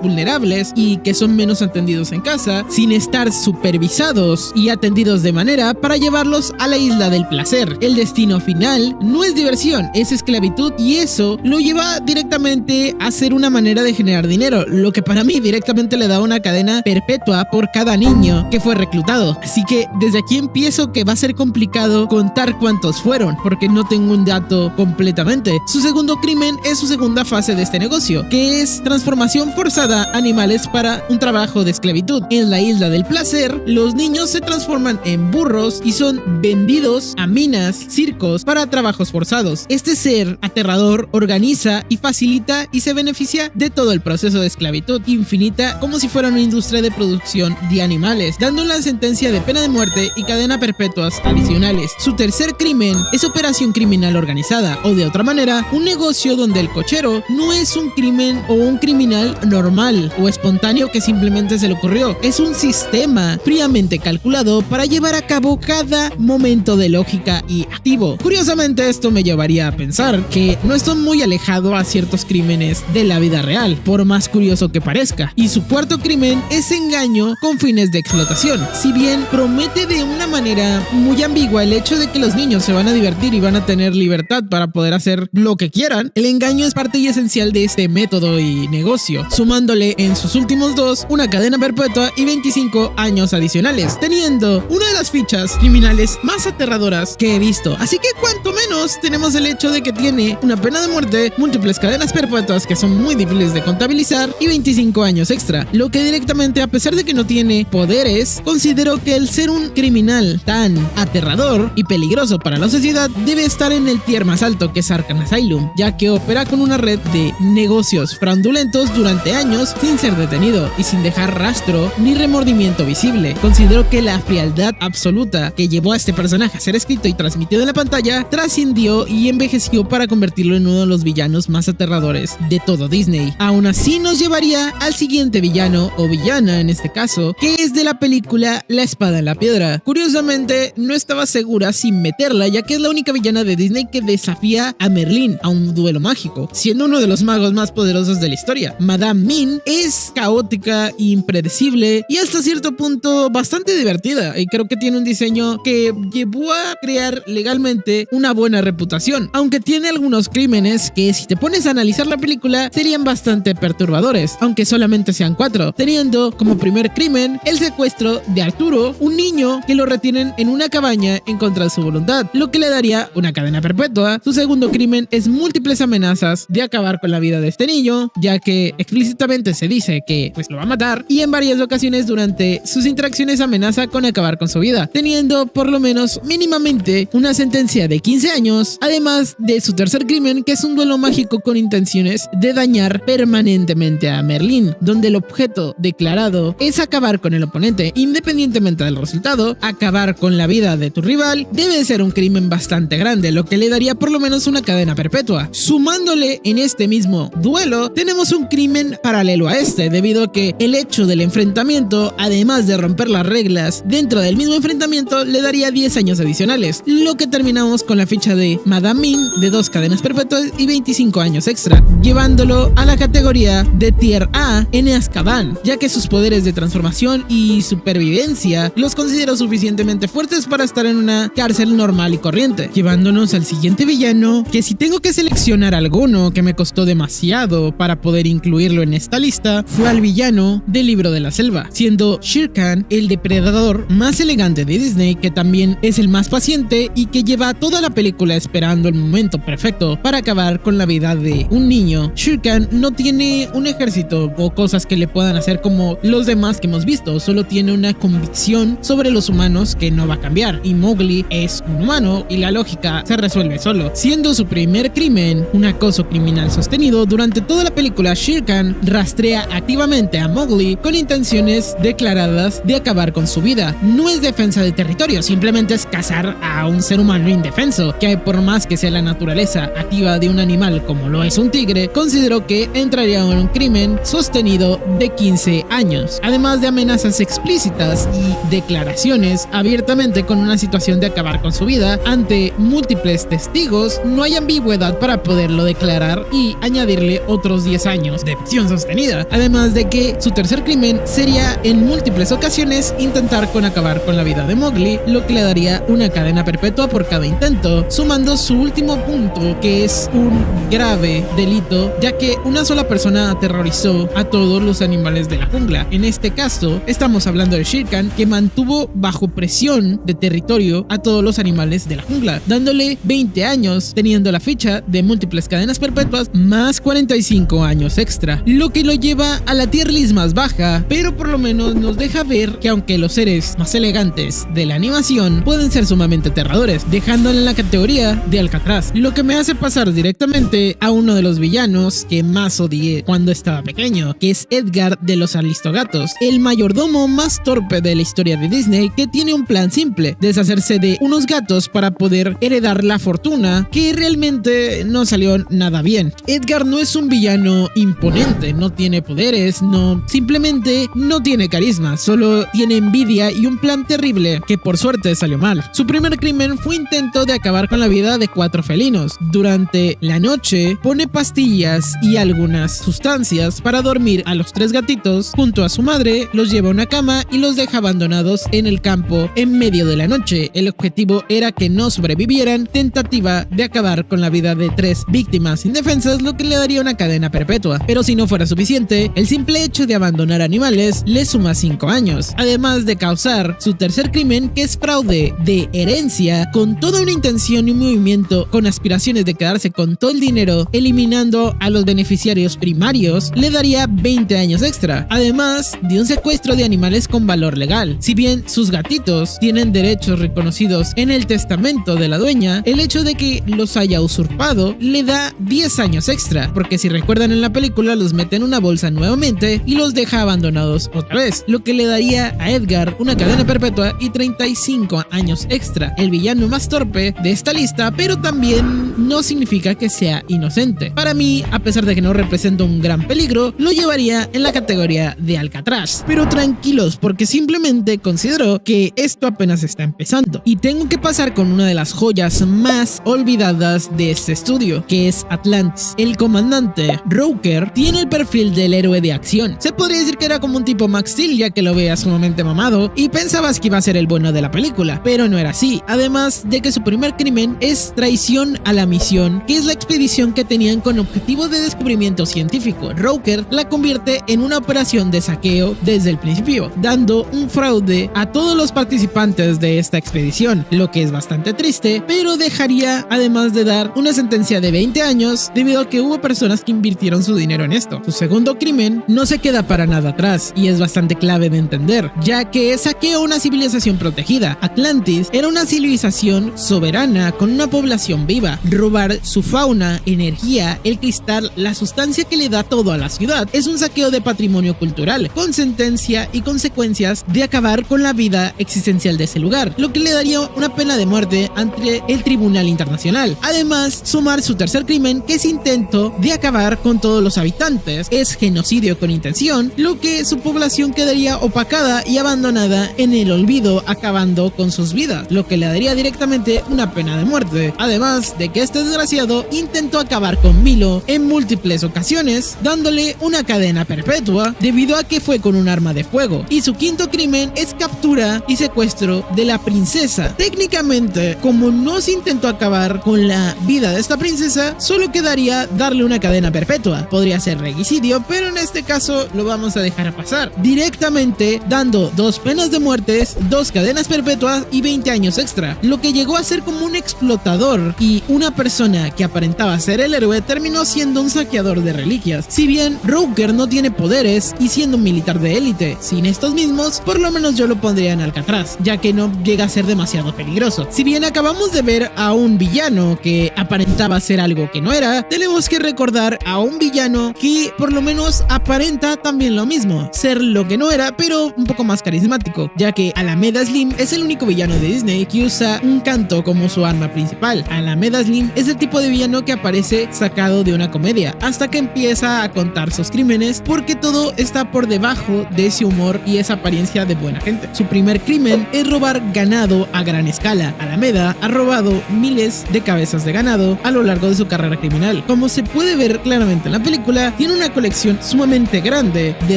vulnerables y que son menos atendidos en casa, sin estar supervisados y atendidos de manera para llevarlos a la isla del placer. El destino final no es diversión, es esclavitud, y eso lo lleva directamente a ser una manera de generar dinero, lo que para mí directamente le da una cadena perpetua por cada niño que fue reclutado. Así que desde aquí empiezo que va a ser complicado contar cuántos fueron, porque no tengo un dato completamente. Su segundo crimen es su segunda fase de este negocio, que es transformación forzada a animales para un trabajo de esclavitud. En la isla del placer, los niños se transforman en burros y son vendidos a minas, circos, para trabajos forzados. Este ser aterrador organiza y facilita y se beneficia de todo el proceso de esclavitud infinita, como si fuera una industria de producción de animales, dando una sentencia de pena de muerte y cadena perpetuas adicionales. Su tercer crimen es operación criminal organizada, o de otra manera, un negocio donde el cochero no es un crimen o un criminal normal o espontáneo que simplemente se le ocurrió. Es un sistema fríamente calculado para llevar a cabo cada momento de lógica y activo. Curiosamente, esto me llevaría a pensar que no estoy muy alejado a ciertos crímenes de la vida real, por más curioso que parezca. Y su cuarto crimen es engaño con fines de explotación. Si bien promete de una manera muy ambigua el hecho de que los niños se van a divertir y van a tener libertad para poder hacer lo que quieran, el engaño es parte y esencial de este método y negocio, sumándole en sus últimos dos una cadena perpetua y 25 años adicionales, teniendo una de las fichas criminales más aterradoras que he visto. Así que cuanto menos tenemos el hecho de que tiene una pena de muerte, múltiples cadenas perpetuas que son muy difíciles de contabilizar y 25 años extra, lo que directamente, a pesar de que no tiene poderes, considero que el ser un criminal tan aterrador y peligroso para la sociedad debe estar en el tier más alto, que es Arkham Asylum, ya que opera con una red de negocios fraudulentos durante años sin ser detenido y sin dejar rastro ni remordimiento visible. Considero que la frialdad absoluta que llevó a este personaje a ser escrito y transmitido en la pantalla trascendió y envejeció para convertirlo en uno de los villanos más aterradores de todo Disney. Aún así nos llevaría al siguiente villano, o villana en este caso, que es de la película La Espada en la Piedra. Curiosamente, no estaba segura sin meterla, ya que es la única villana de Disney que desafía a Merlín a un duelo mágico, siendo uno de los magos más poderosos de la historia. Madame Mim es caótica, impredecible y hasta cierto punto bastante divertida, y creo que tiene un diseño que llevó a crear legalmente una buena reputación, aunque tiene algunos crímenes que, si te pones a analizar la película, serían bastante perturbadores, aunque solamente sean 4, teniendo como primer crimen el secuestro de Arturo, un niño que lo retienen en una cabaña en contra de su voluntad, lo que le daría una cadena perpetua. Su segundo crimen es múltiples amenazas de acabar con la vida de este niño, ya que explícitamente se dice que pues lo va a matar, y en varias ocasiones durante sus interacciones amenaza con acabar con su vida, teniendo por lo menos mínimamente una sentencia de 15 años, además de de su tercer crimen, que es un duelo mágico con intenciones de dañar permanentemente a Merlín, donde el objeto declarado es acabar con el oponente. Independientemente del resultado, acabar con la vida de tu rival debe ser un crimen bastante grande, lo que le daría por lo menos una cadena perpetua. Sumándole en este mismo duelo, tenemos un crimen paralelo a este, debido a que el hecho del enfrentamiento, además de romper las reglas dentro del mismo enfrentamiento, le daría 10 años adicionales, lo que terminamos con la ficha de Madame Mim de 2 cadenas perpetuas y 25 años extra, llevándolo a la categoría de Tier A en Azkaban, ya que sus poderes de transformación y supervivencia los considero suficientemente fuertes para estar en una cárcel normal y corriente. Llevándonos al siguiente villano, que si tengo que seleccionar alguno que me costó demasiado para poder incluirlo en esta lista, fue al villano del Libro de la Selva, siendo Shere Khan el depredador más elegante de Disney, que también es el más paciente y que lleva toda la película esperando el momento perfecto para acabar con la vida de un niño. Shere Khan no tiene un ejército o cosas que le puedan hacer como los demás que hemos visto, solo tiene una convicción sobre los humanos que no va a cambiar, y Mowgli es un humano y la lógica se resuelve solo. Siendo su primer crimen un acoso criminal sostenido, durante toda la película Shere Khan rastrea activamente a Mowgli con intenciones declaradas de acabar con su vida. No es defensa de territorio, simplemente es cazar a un ser humano indefenso, que por más que sea la naturaleza activa de un animal como lo es un tigre, considero que entraría en un crimen sostenido de 15 años, además de amenazas explícitas y declaraciones abiertamente con una situación de acabar con su vida ante múltiples testigos. No hay ambigüedad para poderlo declarar y añadirle otros 10 años de prisión sostenida, además de que su tercer crimen sería en múltiples ocasiones intentar acabar con la vida de Mowgli, lo que le daría una cadena perpetua por cada intento, sumando su último punto, que es un grave delito, ya que una sola persona aterrorizó a todos los animales de la jungla. En este caso estamos hablando de Shere Khan, que mantuvo bajo presión de territorio a todos los animales de la jungla, dándole 20 años, teniendo la ficha de múltiples cadenas perpetuas más 45 años extra, lo que lo lleva a la tier list más baja, pero por lo menos nos deja ver que aunque los seres más elegantes de la animación pueden ser sumamente aterradores, dejándolo en la categoría de Alcatraz, lo que me hace pasar directamente a uno de los villanos que más odié cuando estaba pequeño, que es Edgar de los Aristogatos, el mayordomo más torpe de la historia de Disney, que tiene un plan simple: deshacerse de unos gatos para poder heredar la fortuna, que realmente no salió nada bien. Edgar no es un villano imponente, no tiene poderes, simplemente no tiene carisma, solo tiene envidia y un plan terrible que por suerte salió mal. Su primer crimen fue intento de acabar con la vida de 4 felinos. Durante la noche pone pastillas y algunas sustancias para dormir a los 3 gatitos junto a su madre, los lleva a una cama y los deja abandonados en el campo en medio de la noche. El objetivo era que no sobrevivieran, tentativa de acabar con la vida de 3 víctimas indefensas, lo que le daría una cadena perpetua. Pero si no fuera suficiente, el simple hecho de abandonar animales le suma 5 años, además de causar su tercer crimen, que es fraude de herencia, con toda una intención y un movimiento con aspiraciones de quedarse con todo el dinero, eliminando a los beneficiarios primarios, le daría 20 años extra, además de un secuestro de animales con valor legal. Si bien sus gatitos tienen derechos reconocidos en el testamento de la dueña, el hecho de que los haya usurpado le da 10 años extra, porque si recuerdan en la película los mete en una bolsa nuevamente y los deja abandonados otra vez, lo que le daría a Edgar una cadena perpetua y 35 años extra. El villano más torpe de esta lista, pero también no significa que sea inocente. Para mí, a pesar de que no representa un gran peligro, lo llevaría en la categoría de Alcatraz. Pero tranquilos, porque simplemente considero que esto apenas está empezando. Y tengo que pasar con una de las joyas más olvidadas de este estudio, que es Atlantis. El comandante Roker tiene el perfil del héroe de acción. Se podría decir que era como un tipo Max Steel, ya que lo veía sumamente mamado y pensabas que iba a ser el bueno de la película, pero no era así. Además de que su primer crimen es traición a la misión, que es la expedición que tenían con objetivo de descubrimiento científico. Roker la convierte en una operación de saqueo desde el principio, dando un fraude a todos los participantes de esta expedición, lo que es bastante triste, pero dejaría además de dar una sentencia de 20 años debido a que hubo personas que invirtieron su dinero en esto. Su segundo crimen no se queda para nada atrás y es bastante clave de entender, ya que saqueó una civilización protegida. Atlantis era una civilización soberana con una población viva, pasiva, robar su fauna, energía, el cristal, la sustancia que le da todo a la ciudad. Es un saqueo de patrimonio cultural, con sentencia y consecuencias de acabar con la vida existencial de ese lugar, lo que le daría una pena de muerte ante el Tribunal Internacional. Además, sumar su tercer crimen, que es intento de acabar con todos los habitantes, es genocidio con intención, lo que su población quedaría opacada y abandonada en el olvido, acabando con sus vidas, lo que le daría directamente una pena de muerte. Además de que este desgraciado intentó acabar con Milo en múltiples ocasiones, dándole una cadena perpetua debido a que fue con un arma de fuego. Y su quinto crimen es captura y secuestro de la princesa. Técnicamente, como no se intentó acabar con la vida de esta princesa, solo quedaría darle una cadena perpetua. Podría ser regicidio, pero en este caso lo vamos a dejar pasar, directamente dando 2 penas de muertes, 2 cadenas perpetuas y 20 años extra, lo que llegó a ser como un explotador, y una persona que aparentaba ser el héroe terminó siendo un saqueador de reliquias. Si bien Roker no tiene poderes y siendo un militar de élite, sin estos mismos, por lo menos yo lo pondría en Alcatraz, ya que no llega a ser demasiado peligroso. Si bien acabamos de ver a un villano que aparentaba ser algo que no era, tenemos que recordar a un villano que por lo menos aparenta también lo mismo, ser lo que no era, pero un poco más carismático, ya que Alameda Slim es el único villano de Disney que usa un canto como su arma principal. Alameda Slim es el tipo de villano que aparece sacado de una comedia, hasta que empieza a contar sus crímenes, porque todo está por debajo de ese humor y esa apariencia de buena gente. Su primer crimen es robar ganado a gran escala. Alameda ha robado miles de cabezas de ganado a lo largo de su carrera criminal. Como se puede ver claramente en la película, tiene una colección sumamente grande de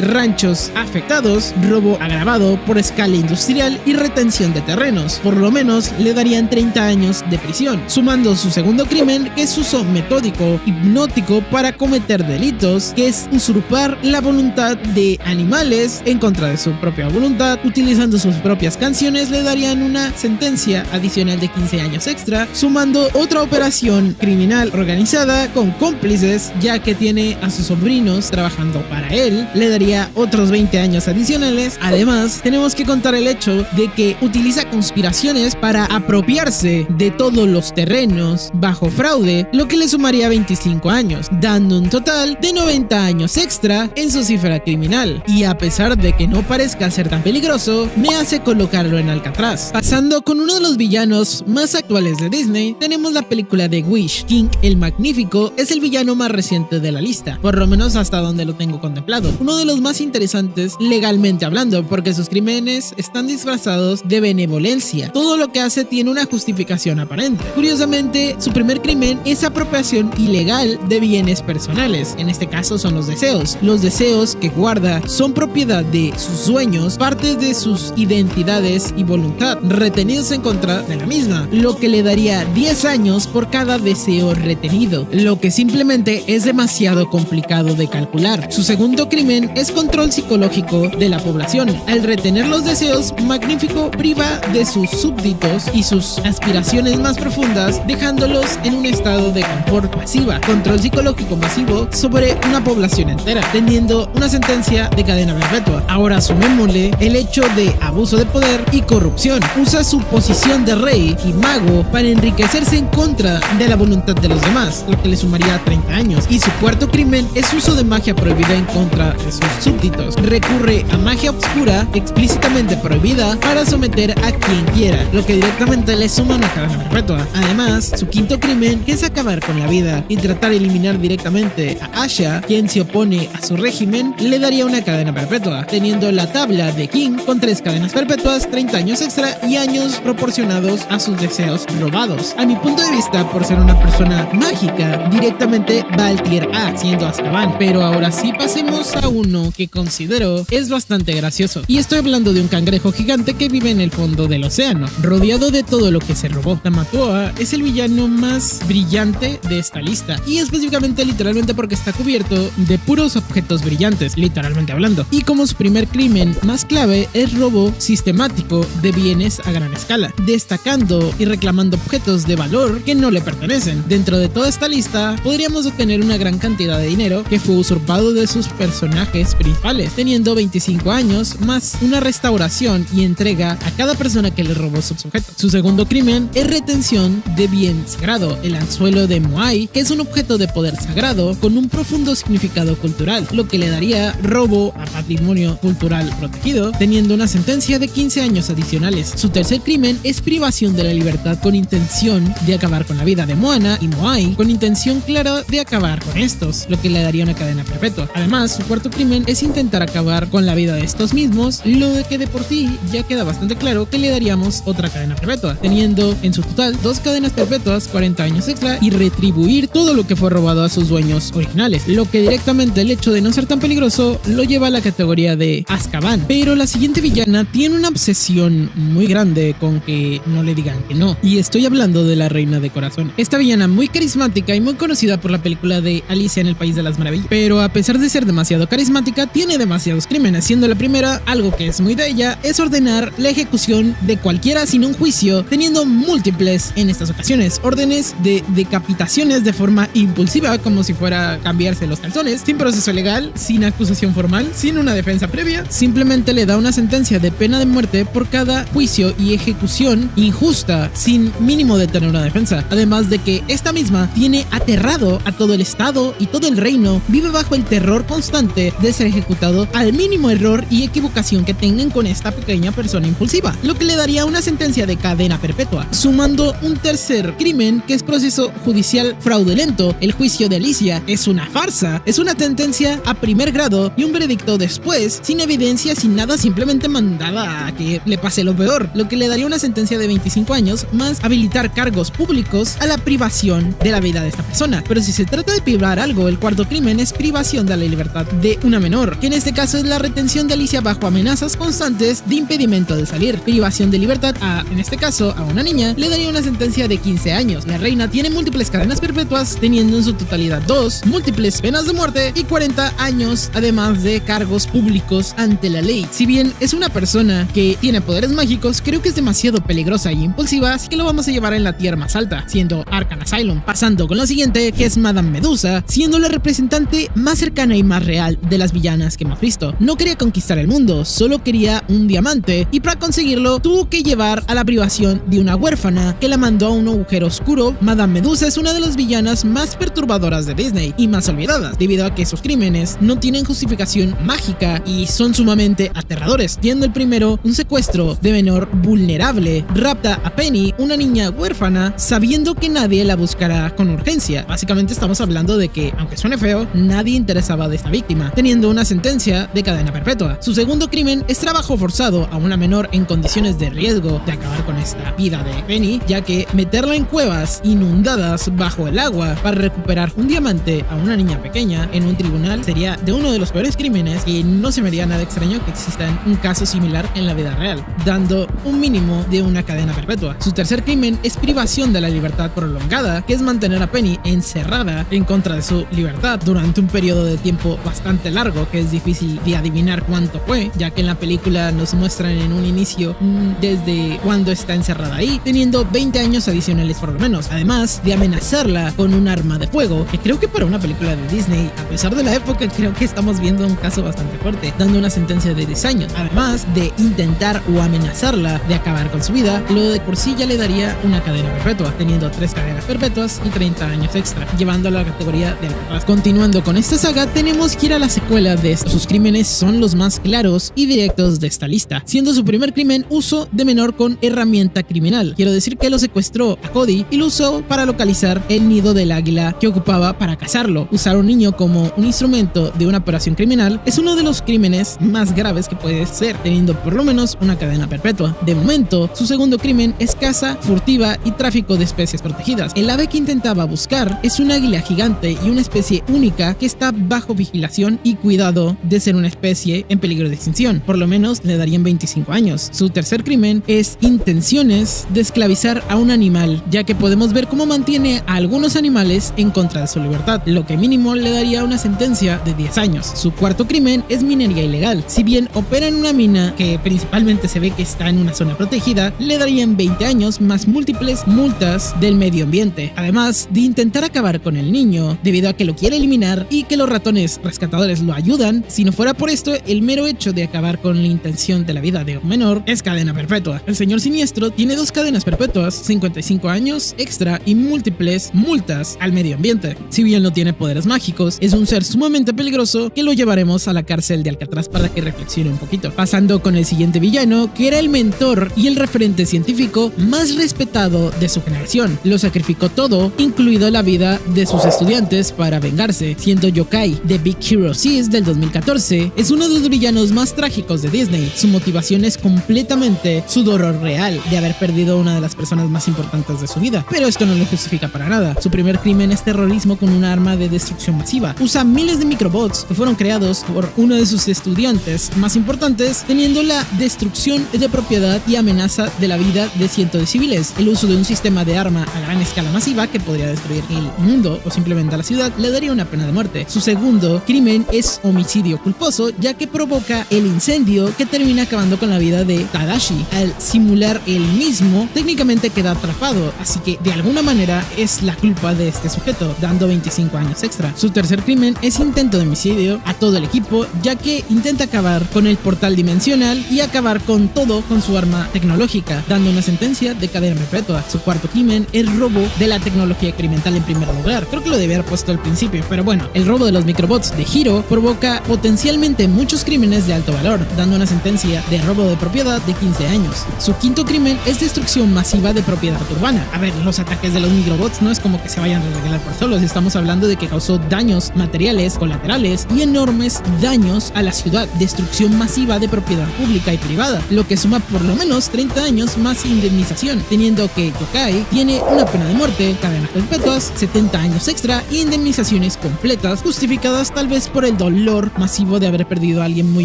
ranchos afectados, robo agravado por escala industrial y retención de terrenos. Por lo menos le darían 30 años de prisión, sumando su segundo crimen, que es uso metódico, hipnótico para cometer delitos, que es usurpar la voluntad de animales en contra de su propia voluntad, utilizando sus propias canciones. Le darían una sentencia adicional de 15 años extra, sumando otra operación criminal organizada con cómplices, ya que tiene a sus sobrinos trabajando para él, le daría otros 20 años adicionales. Además, tenemos que contar el hecho de que utiliza conspiraciones para apropiarse de todos los terrenos bajo fraude, lo que le sumaría 25 años, dando un total de 90 años extra en su cifra criminal. Y a pesar de que no parezca ser tan peligroso, me hace colocarlo en Alcatraz. Pasando con uno de los villanos más actuales de Disney, tenemos la película de Wish. King el Magnífico es el villano más reciente de la lista, por lo menos hasta donde lo tengo contemplado. Uno de los más interesantes legalmente hablando, porque sus crímenes están disfrazados de benevolencia. Todo lo que hace tiene una justificación aparente. Curiosamente, su primer crimen es apropiación ilegal de bienes personales. En este caso son los deseos. Los deseos que guarda son propiedad de sus dueños, partes de sus identidades y voluntad, retenidos en contra de la misma, lo que le daría 10 años por cada deseo retenido, lo que simplemente es demasiado complicado de calcular. Su segundo crimen es control psicológico de la población. Al retener los deseos, Magnífico priva de sus súbditos y sus aspiraciones más profundas, dejándolos en un estado de confort pasiva. Control psicológico masivo sobre una población entera, teniendo una sentencia de cadena perpetua. Ahora sumémosle el hecho de abuso de poder y corrupción. Usa su posición de rey y mago para enriquecerse en contra de la voluntad de los demás, lo que le sumaría 30 años. Y su cuarto crimen es uso de magia prohibida en contra de sus súbditos. Recurre a magia oscura explícitamente prohibida para someter a quien quiera, lo que directamente le suma una cadena perpetua. Además, su quinto crimen es acabar con la vida y tratar de eliminar directamente a Asha, quien se opone a su régimen, le daría una cadena perpetua, teniendo la tabla de King con 3 cadenas perpetuas, 30 años extra y años proporcionados a sus deseos robados. A mi punto de vista, por ser una persona mágica, directamente va al tier A, siendo Azkaban. Pero ahora sí pasemos a uno que considero es bastante gracioso, y estoy hablando de un cangrejo gigante que vive en el fondo del océano, rodeado de todo lo que se robó. Tamatoa es el villano más brillante de esta lista, y específicamente literalmente porque está cubierto de puros objetos brillantes, literalmente hablando. Y como su primer crimen más clave es robo sistemático de bienes a gran escala, destacando y reclamando objetos de valor que no le pertenecen. Dentro de toda esta lista podríamos obtener una gran cantidad de dinero que fue usurpado de sus personajes principales, teniendo 25 años más una restauración y entrega a cada persona que le robó sus objetos. Su segundo crimen es retención de bien crimen sagrado, el anzuelo de Moai, que es un objeto de poder sagrado con un profundo significado cultural, lo que le daría robo a patrimonio cultural protegido, teniendo una sentencia de 15 años adicionales. Su tercer crimen es privación de la libertad con intención de acabar con la vida de Moana y Moai, con intención clara de acabar con estos, lo que le daría una cadena perpetua. Además, su cuarto crimen es intentar acabar con la vida de estos mismos, lo de que de por sí ya queda bastante claro que le daríamos otra cadena perpetua, teniendo en su total 2 cadenas perpetuas, 40 años extra y retribuir todo lo que fue robado a sus dueños originales, lo que directamente el hecho de no ser tan peligroso lo lleva a la categoría de Azkaban. Pero la siguiente villana tiene una obsesión muy grande con que no le digan que no, y estoy hablando de la Reina de Corazón. Esta villana muy carismática y muy conocida por la película de Alicia en el País de las Maravillas, pero a pesar de ser demasiado carismática, tiene demasiados crímenes, siendo la primera, algo que es muy de ella, es ordenar la ejecución de cualquiera sin un juicio, teniendo múltiples en estas ocasiones, órdenes de decapitaciones de forma impulsiva, como si fuera cambiarse los calzones, sin proceso legal, sin acusación formal, sin una defensa previa, simplemente le da una sentencia de pena de muerte por cada juicio y ejecución injusta, sin mínimo de tener una defensa, además de que esta misma tiene aterrado a todo el estado y todo el reino, vive bajo el terror constante de ser ejecutado al mínimo error y equivocación que tengan con esta pequeña persona impulsiva, lo que le daría una sentencia de cadena perpetua, sumando un tercer crimen que es proceso judicial fraudulento. El juicio de Alicia es una farsa, es una sentencia a primer grado y un veredicto después, sin evidencia, sin nada, simplemente mandada a que le pase lo peor, lo que le daría una sentencia de 25 años más habilitar cargos públicos a la privación de la vida de esta persona. Pero si se trata de privar algo, el cuarto crimen es privación de la libertad de una menor, que en este caso es la retención de Alicia bajo amenazas constantes de impedimento de salir. Privación de libertad en este caso, a una niña, le daría una sentencia de 15 años. La reina tiene múltiples cadenas perpetuas, teniendo en su totalidad 2, múltiples penas de muerte y 40 años, además de cargos públicos ante la ley. Si bien es una persona que tiene poderes mágicos, creo que es demasiado peligrosa y impulsiva, así que lo vamos a llevar en la tier más alta, siendo Arkham Asylum. Pasando con la siguiente, que es Madame Medusa, siendo la representante más cercana y más real de las villanas que hemos visto. No quería conquistar el mundo, solo quería un diamante, y para conseguirlo tuvo que llevar a la privación de una huérfana que la mandó a un agujero oscuro. Madame Medusa es una de las villanas más perturbadoras de Disney y más olvidadas, debido a que sus crímenes no tienen justificación mágica y son sumamente aterradores, siendo el primero un secuestro de menor vulnerable, rapta a Penny, una niña huérfana, sabiendo que nadie la buscará con urgencia. Básicamente estamos hablando de que, aunque suene feo, nadie interesaba de esta víctima, teniendo una sentencia de cadena perpetua. Su segundo crimen es trabajo forzado a una menor en condiciones de riesgo de acabar con esta vida de Penny, ya que meterla en cuevas inundadas bajo el agua para recuperar un diamante a una niña pequeña en un tribunal sería de uno de los peores crímenes, y no se me haría nada extraño que exista un caso similar en la vida real, dando un mínimo de una cadena perpetua. Su tercer crimen es privación de la libertad prolongada, que es mantener a Penny encerrada en contra de su libertad durante un periodo de tiempo bastante largo, que es difícil de adivinar cuánto fue, ya que en la película nos muestran en un inicio desde cuando está encerrada ahí, teniendo 20 años adicionales por lo menos, además de amenazarla con un arma de fuego, que creo que para una película de Disney, a pesar de la época, creo que estamos viendo un caso bastante fuerte, dando una sentencia de 10 años, además de intentar o amenazarla de acabar con su vida, lo de por sí ya le daría una cadena perpetua, teniendo 3 cadenas perpetuas y 30 años extra, llevando a la categoría de Alcatraz. Continuando con esta saga, tenemos que ir a la secuela de esto. Sus crímenes son los más claros y directos de esta lista, siendo su primer crimen uso de menor con herramienta criminal. Quiero decir que lo secuestró a Cody y lo usó para localizar el nido del águila que ocupaba para cazarlo. Usar a un niño como un instrumento de una operación criminal es uno de los crímenes más graves que puede ser, teniendo por lo menos una cadena perpetua. De momento, su segundo crimen es caza furtiva y tráfico de especies protegidas. El ave que intentaba buscar es un águila gigante y una especie única que está bajo vigilación y cuidado de ser una especie en peligro de extinción. Por lo menos le darían 25 años. Su tercer crimen es intenciones de esclavizar a un animal, ya que podemos ver cómo mantiene a algunos animales en contra de su libertad, lo que mínimo le daría una sentencia de 10 años. Su cuarto crimen es minería ilegal. Si bien opera en una mina que principalmente se ve que está en una zona protegida, le darían 20 años más múltiples multas del medio ambiente, además de intentar acabar con el niño debido a que lo quiere eliminar y que los ratones rescatadores lo ayudan. Si no fuera por esto, el mero hecho de acabar con la intención de la vida de un menor es cadena perpetua. El señor siniestro tiene 2 cadenas perpetuas, 55 años daños extra y múltiples multas al medio ambiente. Si bien no tiene poderes mágicos, es un ser sumamente peligroso que lo llevaremos a la cárcel de Alcatraz para que reflexione un poquito. Pasando con el siguiente villano, que era el mentor y el referente científico más respetado de su generación. Lo sacrificó todo, incluido la vida de sus estudiantes, para vengarse, siendo Yokai de Big Hero 6 del 2014. Es uno de los villanos más trágicos de Disney. Su motivación es completamente su dolor real de haber perdido a una de las personas más importantes de su vida, pero esto no lo justifica para nada. Su primer crimen es terrorismo con un arma de destrucción masiva. Usa miles de microbots que fueron creados por uno de sus estudiantes más importantes, teniendo la destrucción de propiedad y amenaza de la vida de cientos de civiles. El uso de un sistema de arma a gran escala masiva que podría destruir el mundo o simplemente a la ciudad le daría una pena de muerte. Su segundo crimen es homicidio culposo, ya que provoca el incendio que termina acabando con la vida de Tadashi. Al simular él mismo, técnicamente queda atrapado, así que de alguna manera es la culpa de este sujeto, dando 25 años extra. Su tercer crimen es intento de homicidio a todo el equipo, ya que intenta acabar con el portal dimensional y acabar con todo con su arma tecnológica, dando una sentencia de cadena perpetua. Su cuarto crimen es robo de la tecnología experimental en primer lugar. Creo que lo debía haber puesto al principio, pero bueno, el robo de los microbots de Hiro provoca potencialmente muchos crímenes de alto valor, dando una sentencia de robo de propiedad de 15 años. Su quinto crimen es destrucción masiva de propiedad urbana. A ver, los ataques de los microbots no es como que se vayan a regalar por solos, estamos hablando de que causó daños materiales, colaterales y enormes daños a la ciudad, destrucción masiva de propiedad pública y privada, lo que suma por lo menos 30 años más indemnización, teniendo que Yokai tiene una pena de muerte, cadenas perpetuas, 70 años extra y indemnizaciones completas, justificadas tal vez por el dolor masivo de haber perdido a alguien muy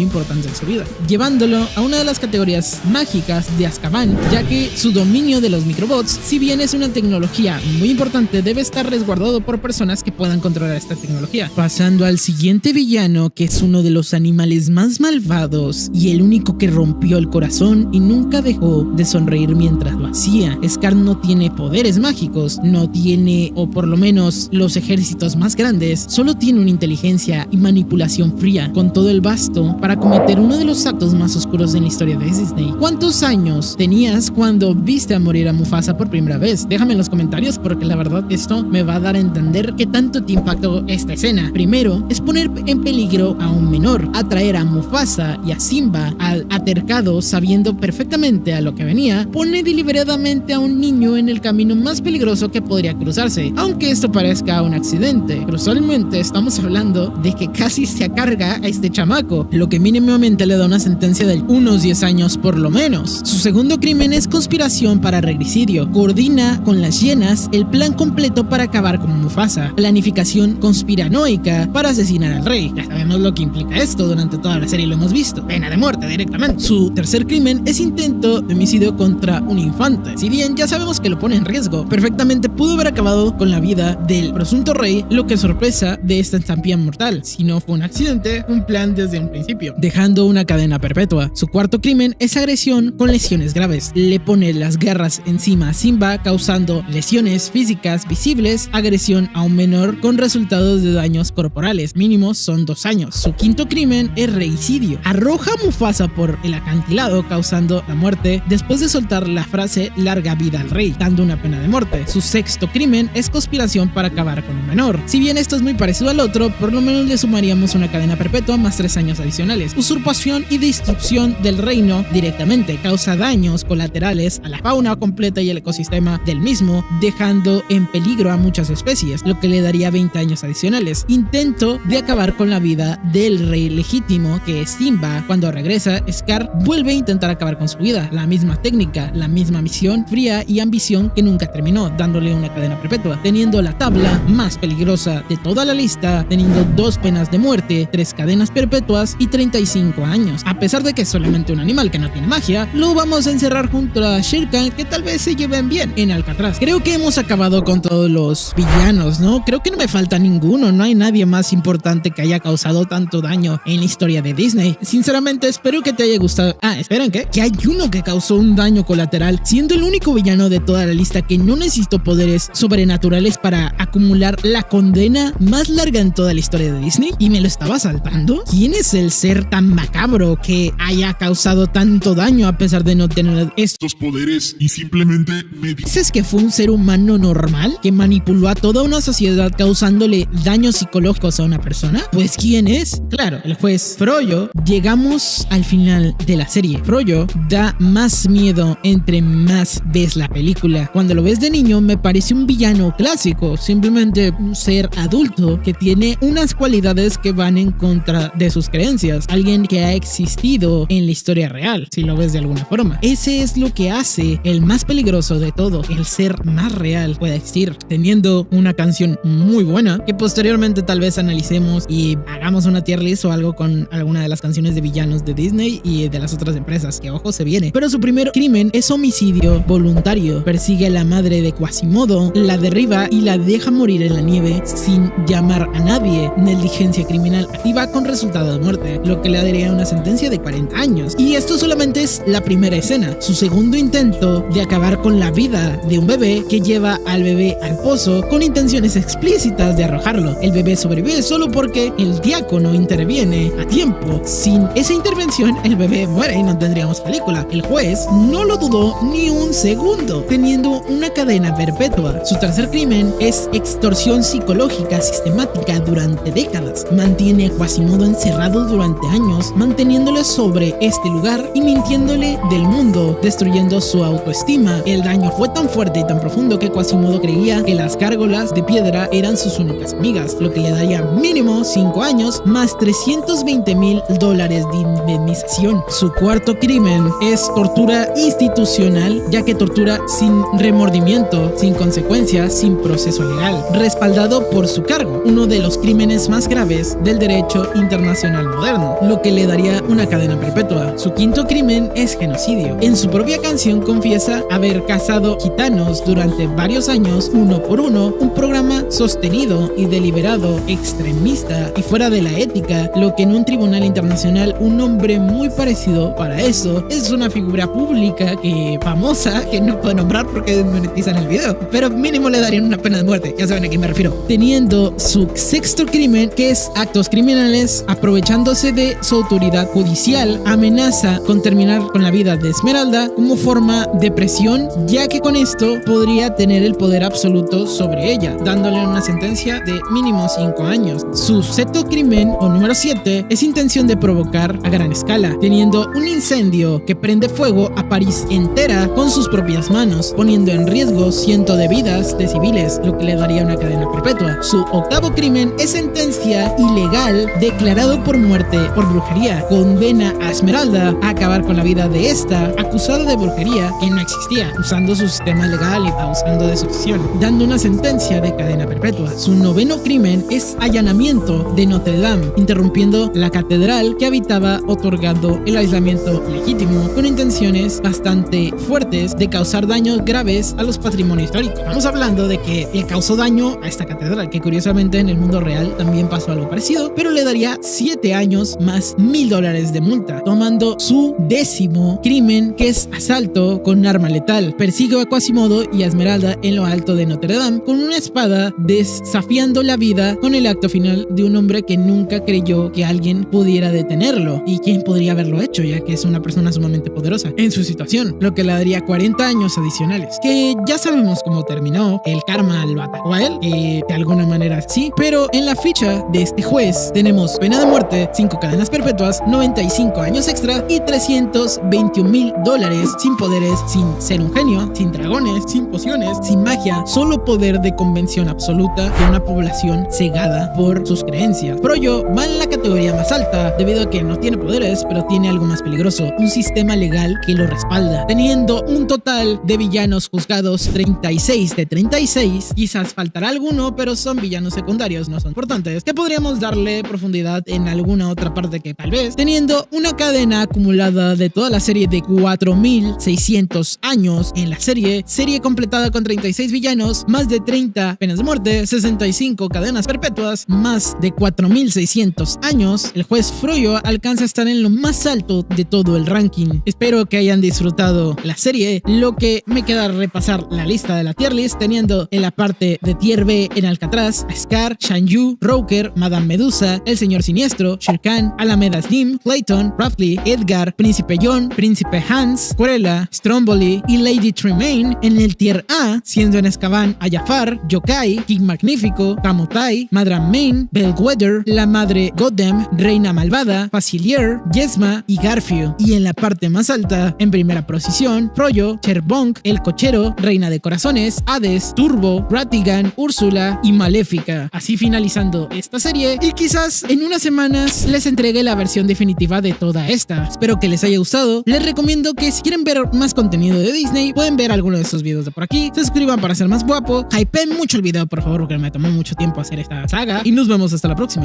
importante en su vida, llevándolo a una de las categorías mágicas de Azkaban, ya que su dominio de los microbots, si bien es una tecnología muy importante, debe estar resguardado por personas que puedan controlar esta tecnología. Pasando al siguiente villano, que es uno de los animales más malvados y el único que rompió el corazón y nunca dejó de sonreír mientras lo hacía. Scar no tiene poderes mágicos, no tiene, o por lo menos los ejércitos más grandes, solo tiene una inteligencia y manipulación fría, con todo el basto para cometer uno de los actos más oscuros en la historia de Disney. ¿Cuántos años tenías cuando viste a morir a Mufasa por primera vez? Déjame en los comentarios, porque la verdad esto me va a dar a entender qué tanto te impactó esta escena. Primero, es poner en peligro a un menor, atraer a Mufasa y a Simba al altercado sabiendo perfectamente a lo que venía, pone deliberadamente a un niño en el camino más peligroso que podría cruzarse, aunque esto parezca un accidente. Crucialmente estamos hablando de que casi se carga a este chamaco, lo que mínimamente le da una sentencia de unos 10 años por lo menos. Su segundo crimen es conspiración para regresidio. Coordina con las hienas el plan completo para acabar con Mufasa. Planificación conspiranoica para asesinar al rey. Ya sabemos lo que implica esto, durante toda la serie lo hemos visto. Pena de muerte directamente. Su tercer crimen es intento de homicidio contra un infante. Si bien ya sabemos que lo pone en riesgo, perfectamente pudo haber acabado con la vida del presunto rey, lo que es sorpresa de esta estampida mortal. Si no fue un accidente, un plan desde un principio, dejando una cadena perpetua. Su cuarto crimen es agresión con lesiones graves. Le pone las garras encima a Simba, causando lesiones físicas visibles, agresión a un menor con resultados de daños corporales mínimos son 2 años. Su quinto crimen es reicidio. Arroja a Mufasa por el acantilado, causando la muerte después de soltar la frase larga vida al rey, dando una pena de muerte. Su sexto crimen es conspiración para acabar con un menor. Si bien esto es muy parecido al otro, por lo menos le sumaríamos una cadena perpetua más 3 años adicionales. Usurpación y destrucción del reino directamente, causa daños colaterales a la fauna completa y el ecosistema del mismo, dejando en peligro a muchas especies, lo que le daría 20 años adicionales. Intento de acabar con la vida del rey legítimo, que es Simba. Cuando regresa, Scar vuelve a intentar acabar con su vida. La misma técnica, la misma misión fría y ambición que nunca terminó, dándole una cadena perpetua, teniendo la tabla más peligrosa de toda la lista, teniendo 2 penas de muerte, 3 cadenas perpetuas y 35 años. A pesar de que es solamente un animal que no tiene magia, lo vamos a encerrar junto a Shere Khan, que tal vez se lleven bien en Alcatraz. Creo que hemos acabado con todos los villanos, ¿no? Creo que no me falta ninguno, no hay nadie más importante que haya causado tanto daño en la historia de Disney. Sinceramente espero que te haya gustado. ¿Esperan qué? Que hay uno que causó un daño colateral, siendo el único villano de toda la lista que no necesitó poderes sobrenaturales para acumular la condena más larga en toda la historia de Disney, y me lo estaba saltando. ¿Quién es el ser tan macabro que haya causado tanto daño a pesar de no tener estos poderes y simplemente me dice dices que fue un ser humano normal que manipuló a toda una sociedad causándole daños psicológicos a una persona? Pues ¿quién es? Claro, el juez Froyo. Llegamos al final de la serie. Froyo da más miedo entre más ves la película. Cuando lo ves de niño me parece un villano clásico, simplemente un ser adulto que tiene unas cualidades que van en contra de sus creencias, alguien que ha existido en la historia real, si lo ves de alguna forma. Ese es lo que hace el más peligroso de todo, el ser más real pueda existir, teniendo una canción muy buena que posteriormente tal vez analicemos y hagamos una tier list o algo con alguna de las canciones de villanos de Disney y de las otras empresas, que ojo se viene. Pero su primer crimen es homicidio voluntario. Persigue a la madre de Quasimodo, la derriba y la deja morir en la nieve sin llamar a nadie. Negligencia criminal activa con resultado de muerte, lo que le daría una sentencia de 40 años. Y esto solamente es la primera escena. Su segundo intento de acabar con la vida de un bebé que lleva al bebé al pozo con intenciones explícitas de arrojarlo. El bebé sobrevive solo porque el diácono interviene a tiempo. Sin esa intervención, el bebé muere y no tendríamos película. El juez no lo dudó ni un segundo, teniendo una cadena perpetua. Su tercer crimen es extorsión psicológica sistemática durante décadas. Mantiene a Quasimodo encerrado durante años, manteniéndole sobre este lugar y mintiéndole del mundo, destruyendo su autoestima. El daño fue tan fuerte y tan profundo que Quasimodo creía que las gárgolas de piedra eran sus únicas amigas, lo que le daría mínimo 5 años más $320,000 de indemnización. Su cuarto crimen es tortura institucional, ya que tortura sin remordimiento, sin consecuencias, sin proceso legal, respaldado por su cargo, uno de los crímenes más graves del derecho internacional moderno, lo que le daría una cadena perpetua. Su quinto crimen es genocidio. En su propia canción confiesa haber cazado gitanos durante varios años, uno por uno, un programa sostenido y deliberado, extremista y fuera de la ética, lo que en un tribunal internacional un nombre muy parecido para eso es una figura pública famosa que no puedo nombrar porque desmonetizan el video, pero mínimo le darían una pena de muerte, ya saben a quién me refiero. Teniendo su sexto crimen, que es actos criminales, aprovechándose de su autoridad judicial, amenaza con terminar con la vida de Esmeralda como forma de presión, ya que con esto podría tener el poder absoluto sobre ella, dándole una sentencia de mínimo 5 años. Su sexto crimen, o número 7, es intención de provocar a gran escala, teniendo un incendio que prende fuego a París entera con sus propias manos, poniendo en riesgo cientos de vidas de civiles, lo que le daría una cadena perpetua. Su octavo crimen es sentencia ilegal declarado por muerte por brujería. Condena a Esmeralda a acabar con la vida de esta, acusada de brujería que no existía, usando su sistema legal y abusando de su posición, dando una sentencia de cadena perpetua. Su noveno crimen es allanamiento de Notre Dame, interrumpiendo la catedral que habitaba, otorgando el aislamiento legítimo con intenciones bastante fuertes de causar daños graves a los patrimonios históricos. Estamos hablando de que le causó daño a esta catedral, que curiosamente en el mundo real también pasó algo parecido, pero le daría 7 años más $1,000 de multa, tomando su décimo crimen, que es asalto con arma letal. Persigue a Quasimodo y a Esmeralda en lo alto de Notre Dame con una espada, desafiando la vida con el acto final de un hombre que nunca creyó que alguien pudiera detenerlo. ¿Y quién podría haberlo hecho, ya que es una persona sumamente poderosa en su situación? Lo que le daría 40 años adicionales, que ya sabemos cómo terminó. El karma lo atacó a él, de alguna manera sí, pero en la ficha de este juez tenemos pena de muerte, 5 cadenas perpetuas, 95 años extra y $321,000 sin poderes, sin ser un genio, sin dragones, sin pociones, sin magia, solo poder de convención absoluta de una población cegada por sus creencias. Froyo va en la categoría más alta debido a que no tiene poderes, pero tiene algo más peligroso, un sistema legal que lo respalda, teniendo un total de villanos juzgados 36 de 36. Quizás faltará alguno, pero son villanos secundarios, no son importantes, que podríamos darle profundidad en alguna otra parte que tal vez, teniendo una cadena acumulada de toda la serie de 4,600 años en la serie completada con 36 villanos, más de 30 penas de muerte, 65 cadenas perpetuas, más de 4,600 años. El juez Froyo alcanza a estar en lo más alto de todo el ranking. Espero que hayan disfrutado la serie. Lo que me queda repasar la lista de la tier list, teniendo en la parte de tier B en Alcatraz a Scar, Shan Yu, Roker, Madame Medusa, El Señor Siniestro, Shere Khan, Alameda Slim, Clayton, Ruffly, Edgar, Príncipe John, Príncipe Hans, Cruella, Stromboli y Lady Tremaine. Rin en el tier A, siendo en Azkaban a Jafar, Yokai, King Magnífico, Kamotai, Madram Main, Bellwether, la Madre Goddam, Reina Malvada, Facilier, Yesma y Garfield. Y en la parte más alta, en primera posición, Froyo, Cherbonk, El Cochero, Reina de Corazones, Hades, Turbo, Ratigan, Úrsula y Maléfica. Así finalizando esta serie, y quizás en unas semanas les entregue la versión definitiva de toda esta. Espero que les haya gustado. Les recomiendo que si quieren ver más contenido de Disney, pueden ver alguno de estos videos de por aquí. Se suscriban para ser más guapo. Hypeen mucho el video, por favor, porque me tomó mucho tiempo hacer esta saga. Y nos vemos hasta la próxima.